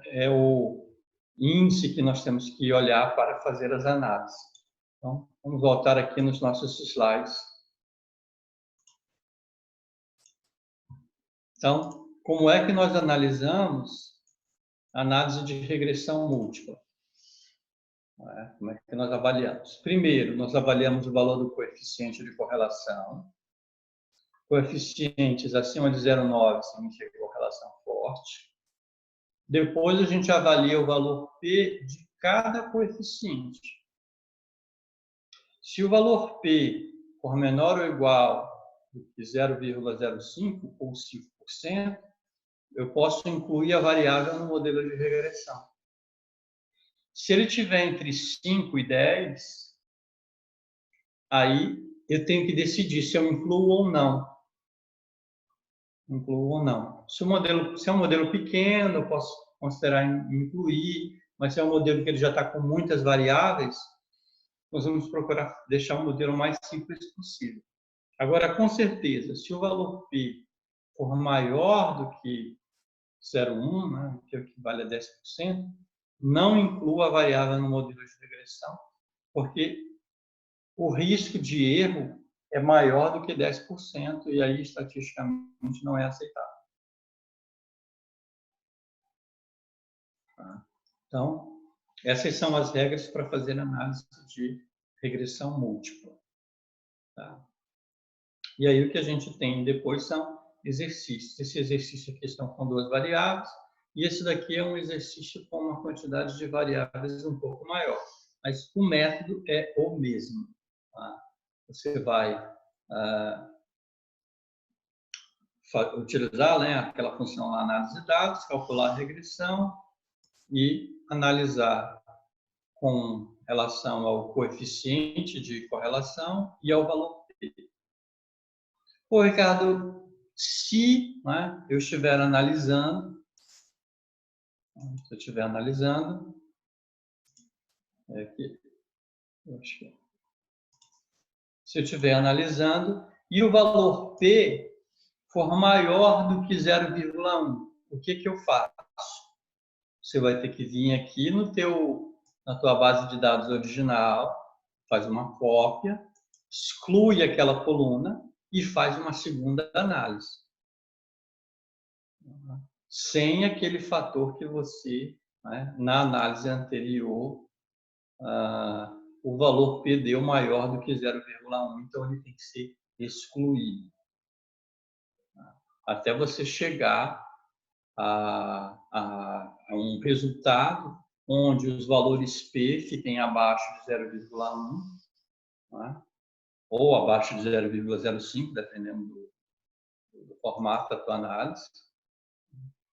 é o índice que nós temos que olhar para fazer as análises. Então, vamos voltar aqui nos nossos slides. Então, como é que nós analisamos a análise de regressão múltipla? Como é que nós avaliamos? Primeiro, nós avaliamos o valor do coeficiente de correlação. Coeficientes acima de 0,9 significa correlação forte. Depois, a gente avalia o valor P de cada coeficiente. Se o valor P for menor ou igual do que 0,05 ou 5%, eu posso incluir a variável no modelo de regressão. Se ele tiver entre 5 e 10, aí eu tenho que decidir se eu incluo ou não. Se é um modelo pequeno, eu posso considerar incluir, mas se é um modelo que ele já está com muitas variáveis, nós vamos procurar deixar o modelo mais simples possível. Agora, com certeza, se o valor P for maior do que 0,1, né, que equivale a 10%, não inclua a variável no modelo de regressão, porque o risco de erro é maior do que 10% e aí, estatisticamente, não é aceitável. Então, essas são as regras para fazer análise de regressão múltipla. Tá? E aí, o que a gente tem depois são exercícios. Esse exercício aqui estão com 2 variáveis, e esse daqui é um exercício com uma quantidade de variáveis um pouco maior. Mas o método é o mesmo. Tá? Você vai utilizar, né, aquela função lá, análise de dados, calcular a regressão e analisar com relação ao coeficiente de correlação e ao valor P. Pô, Ricardo, se, né, eu estiver analisando, se eu estiver analisando e o valor P for maior do que 0,1, o que eu faço? Você vai ter que vir aqui no teu na tua base de dados original, faz uma cópia, exclui aquela coluna e faz uma segunda análise. Sem aquele fator que você, né, na análise anterior, o valor P deu maior do que 0,1, então ele tem que ser excluído. Até você chegar a um resultado onde os valores P fiquem abaixo de 0,1, né? Ou abaixo de 0,05, dependendo do formato da tua análise,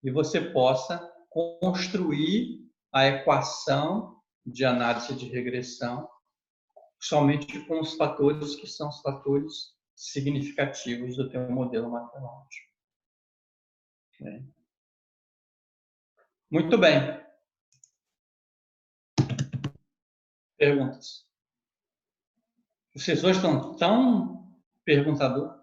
e você possa construir a equação de análise de regressão somente com os fatores que são os fatores significativos do teu modelo matemático. Okay. Muito bem. Perguntas? Vocês hoje estão tão perguntador?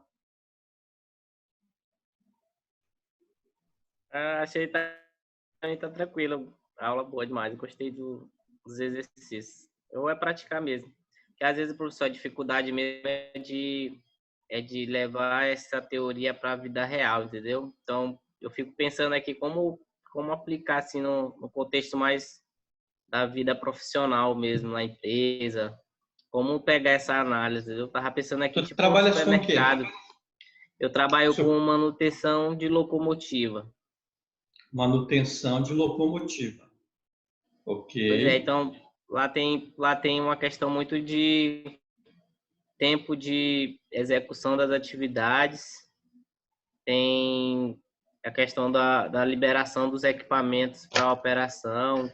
Achei que tá tranquilo. A aula boa demais. Gostei dos exercícios. Eu praticar mesmo. Porque às vezes, professor, a dificuldade mesmo é de levar essa teoria para a vida real, entendeu? Então, eu fico pensando aqui como aplicar assim no contexto mais da vida profissional mesmo, na empresa. Como pegar essa análise. Eu estava pensando aqui, tipo, no supermercado. Eu trabalho com manutenção de locomotiva. Manutenção de locomotiva. Ok. Pois é, então lá tem uma questão muito de tempo de execução das atividades, tem a questão da liberação dos equipamentos para a operação.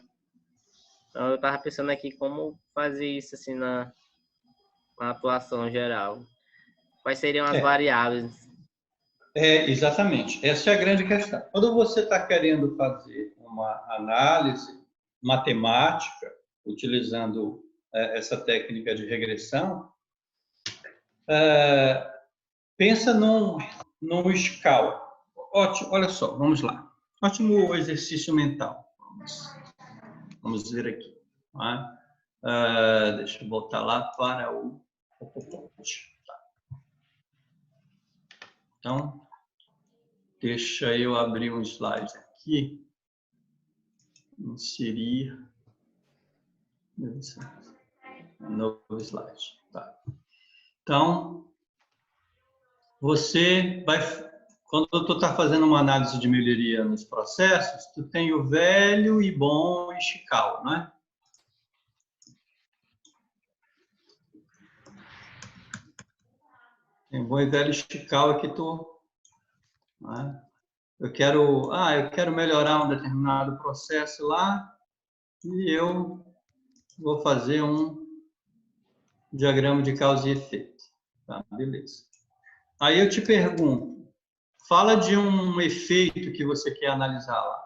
Então eu estava pensando aqui como fazer isso assim na atuação geral. Quais seriam as variáveis? Exatamente. Essa é a grande questão. Quando você está querendo fazer uma análise matemática, utilizando essa técnica de regressão, pensa num escala. Ótimo, olha só, vamos lá. Ótimo exercício mental. Vamos ver aqui. Deixa eu voltar lá para o... Então, deixa eu abrir um slide aqui. Inserir. Novo slide. Tá. Então, você vai... Quando tu está fazendo uma análise de melhoria nos processos, tu tem o velho e bom e Ishikawa, não é? Tem bom e velho Ishikawa que tu... Né? Eu quero melhorar um determinado processo lá e eu vou fazer um diagrama de causa e efeito. Tá, beleza. Aí eu te pergunto, fala de um efeito que você quer analisar lá.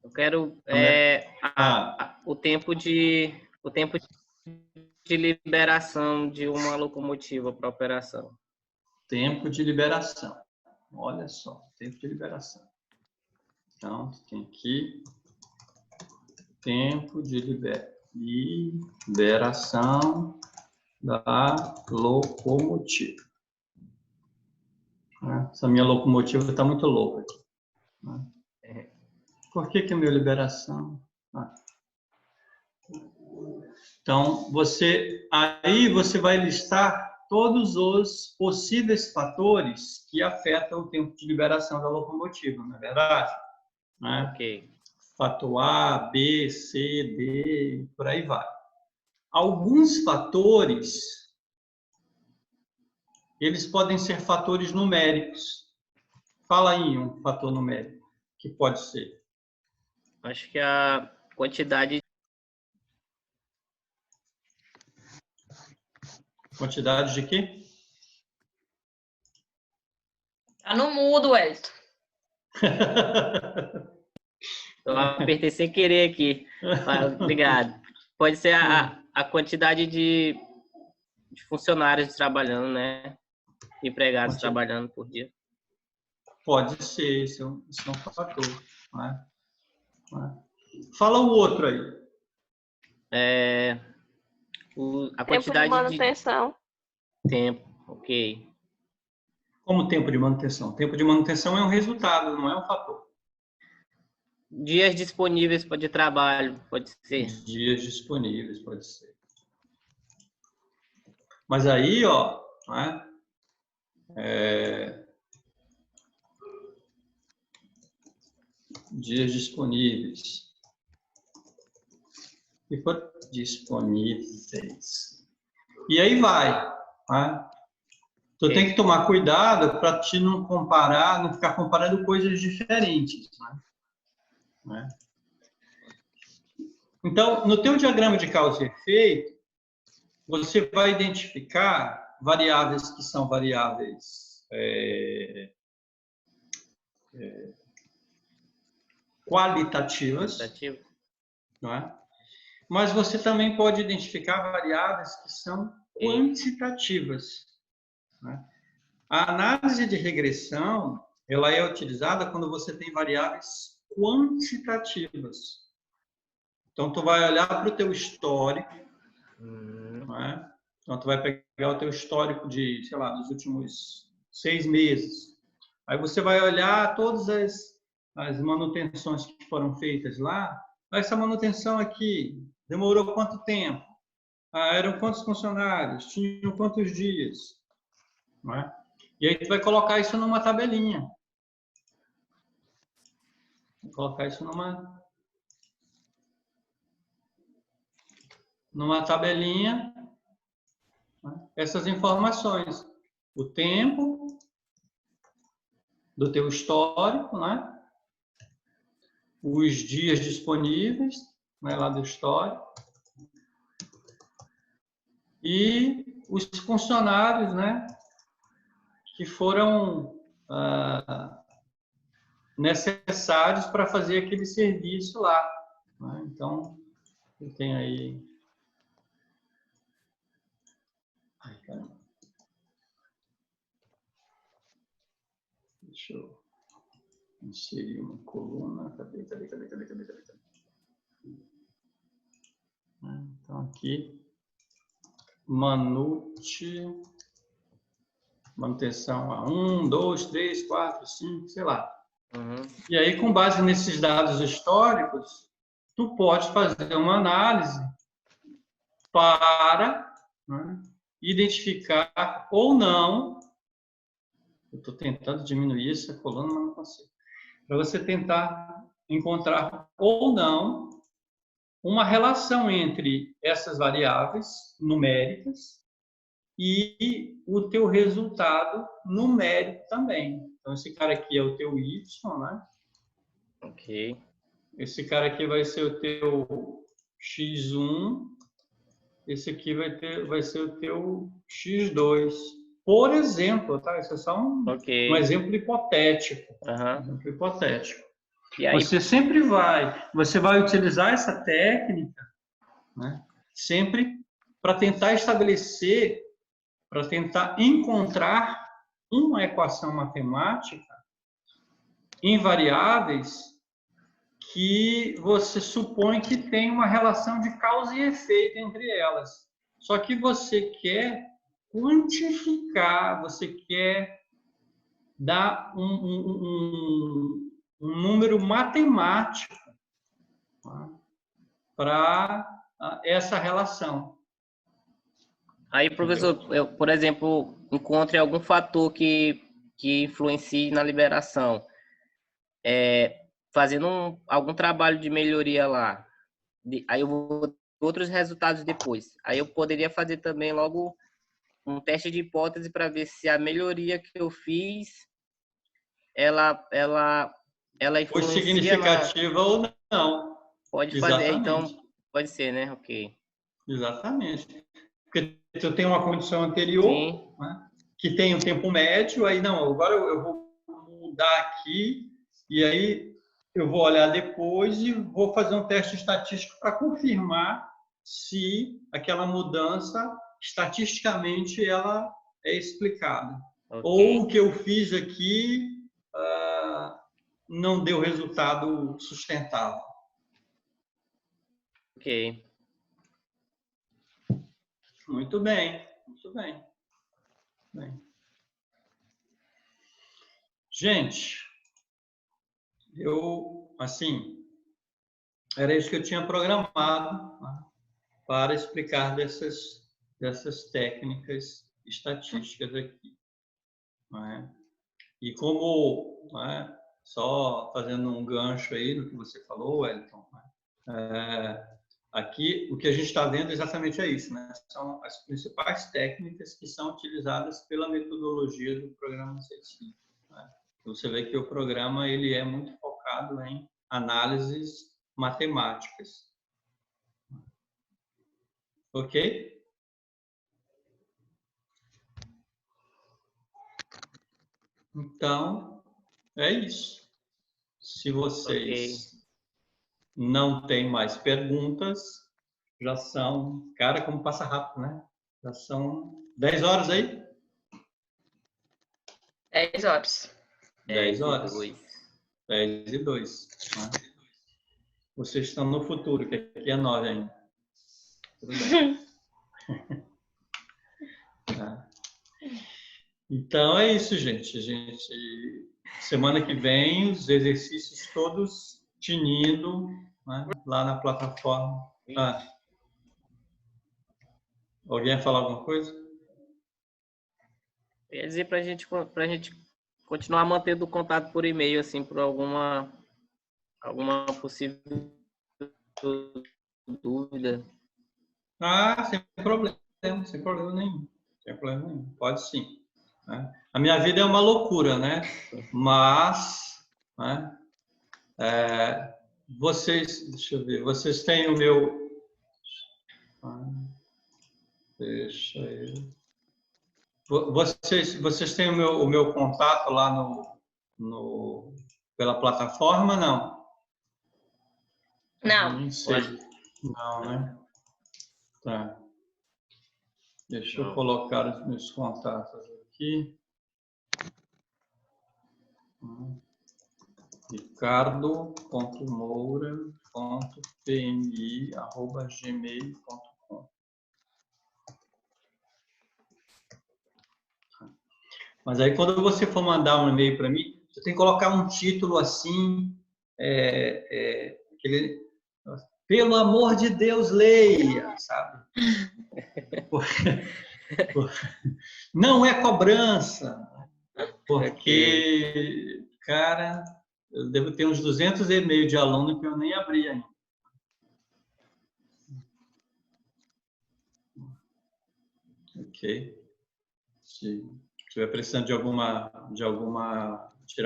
Eu quero o tempo de liberação de uma locomotiva para operação. Tempo de liberação. Olha só, tempo de liberação. Então, tem aqui tempo de liberação da locomotiva. Essa minha locomotiva está muito louca aqui. Por que a minha liberação? Então, você vai listar todos os possíveis fatores que afetam o tempo de liberação da locomotiva, não é verdade? Ok. Fator A, B, C, D, por aí vai. Alguns fatores, eles podem ser fatores numéricos. Fala aí um fator numérico que pode ser. Acho que a quantidade... Quantidade de quê? Tá no mudo, Wellington. Eu apertei sem querer aqui. Obrigado. Pode ser a quantidade de funcionários trabalhando, né? Empregados trabalhando por dia. Pode ser, isso é um fator. Fala o outro aí. A Tempo de quantidade manutenção. tempo, ok. Como tempo de manutenção? Tempo de manutenção é um resultado, não é um fator. Dias disponíveis de trabalho, pode ser. Dias disponíveis, pode ser. Mas aí, ó, né, dias disponíveis. E for disponíveis. E aí vai. Né? Tu tem que tomar cuidado para te não comparar, não ficar comparando coisas diferentes. Né? Então, no teu diagrama de causa e efeito, você vai identificar variáveis que são variáveis qualitativas, não é? Mas você também pode identificar variáveis que são quantitativas. Né? A análise de regressão, ela é utilizada quando você tem variáveis quantitativas. Então, tu vai olhar para o teu histórico, né? Então, tu vai pegar o teu histórico de, sei lá, dos últimos 6 meses. Aí você vai olhar todas as manutenções que foram feitas lá. Essa manutenção aqui demorou quanto tempo? Eram quantos funcionários? Tinham quantos dias? Não é? E aí tu vai colocar isso numa tabelinha. Vou colocar isso numa tabelinha, né? Essas informações. O tempo do teu histórico, né? Os dias disponíveis, né, lá do histórico, e os funcionários, né, que foram necessários para fazer aquele serviço lá. Né? Então, eu tenho aí... Ai, caramba. Deixa eu inserir uma coluna. Cadê? Então, aqui, manutenção a 1, 2, 3, 4, 5, sei lá. E aí, com base nesses dados históricos, tu pode fazer uma análise para, né, identificar ou não. Eu estou tentando diminuir essa coluna, mas não consigo. Para você tentar encontrar ou não uma relação entre essas variáveis numéricas e o teu resultado numérico também. Então, esse cara aqui é o teu Y, né? Ok. Esse cara aqui vai ser o teu X1. Esse aqui vai ser o teu X2. Por exemplo, tá? Isso é só um exemplo hipotético. Um exemplo hipotético. E aí... Você vai utilizar essa técnica, né? Sempre para tentar estabelecer, para tentar encontrar uma equação matemática em variáveis que você supõe que tem uma relação de causa e efeito entre elas. Só que você quer quantificar, você quer dar um número matemático, tá, para essa relação. Aí, professor, eu, por exemplo, encontre algum fator que influencie na liberação, fazendo algum trabalho de melhoria lá, aí eu vou ter outros resultados depois. Aí eu poderia fazer também logo um teste de hipótese para ver se a melhoria que eu fiz, ela Foi influencia significativa ou não. Pode fazer, então pode ser, né? Ok. Exatamente. Porque tu tem uma condição anterior, né, que tem um tempo médio, aí não, agora eu vou mudar aqui, e aí eu vou olhar depois e vou fazer um teste estatístico para confirmar se aquela mudança, estatisticamente, ela é explicada. Okay. Ou o que eu fiz aqui não deu resultado sustentável. Ok. Muito bem, muito bem. Bem. Gente, era isso que eu tinha programado, né, para explicar dessas técnicas estatísticas aqui. Né? E como, né, só fazendo um gancho aí no que você falou, Wellington, né, aqui o que a gente está vendo exatamente é isso, né? São as principais técnicas que são utilizadas pela metodologia do programa C5. Né? Você vê que o programa ele é muito focado em análises matemáticas. Ok? Então, é isso. Se vocês não têm mais perguntas, já são... Cara, como passa rápido, né? Já são 10 horas aí? 10 horas. 10 horas. 2. 10 e 2. Né? Vocês estão no futuro, que aqui é 9 ainda. Tudo bem. Tá. Então é isso, gente. Semana que vem, os exercícios todos tinindo, né, lá na plataforma. Ah. Alguém ia falar alguma coisa? Quer dizer, pra gente continuar mantendo o contato por e-mail, assim, por alguma possível dúvida. Ah, sem problema nenhum. Sem problema nenhum. Pode sim. Né? A minha vida é uma loucura, né? Mas, né, deixa eu ver, vocês têm o meu... Deixa eu... Vocês têm o meu contato lá pela plataforma, não? Não. Nem sei. Não, né? Tá. Deixa eu colocar os meus contatos aqui. ricardo.moura.pmi@gmail.com. Mas aí, quando você for mandar um e-mail para mim, você tem que colocar um título assim, pelo amor de Deus, leia, sabe? Não é cobrança, porque, cara, eu devo ter uns 200 e-mails de aluno que eu nem abri ainda. Ok? Se estiver precisando tirar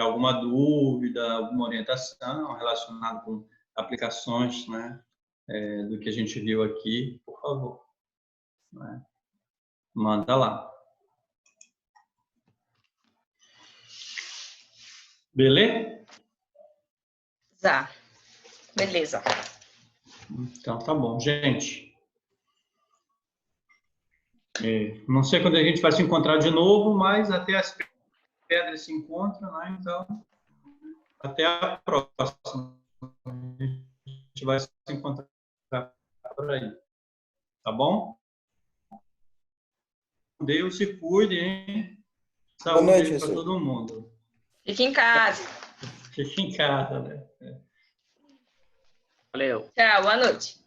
alguma dúvida, alguma orientação relacionada com aplicações, né, do que a gente viu aqui, por favor, né, manda lá. Beleza? Tá. Beleza. Então tá bom, gente. Não sei quando a gente vai se encontrar de novo, mas até as pedras se encontram, né? Então, até a próxima. A gente vai se encontrar por aí. Tá bom? Deus se cuide, hein? Saúde para todo mundo. Fique em casa. Fique em casa, né? Valeu. Tchau, boa noite.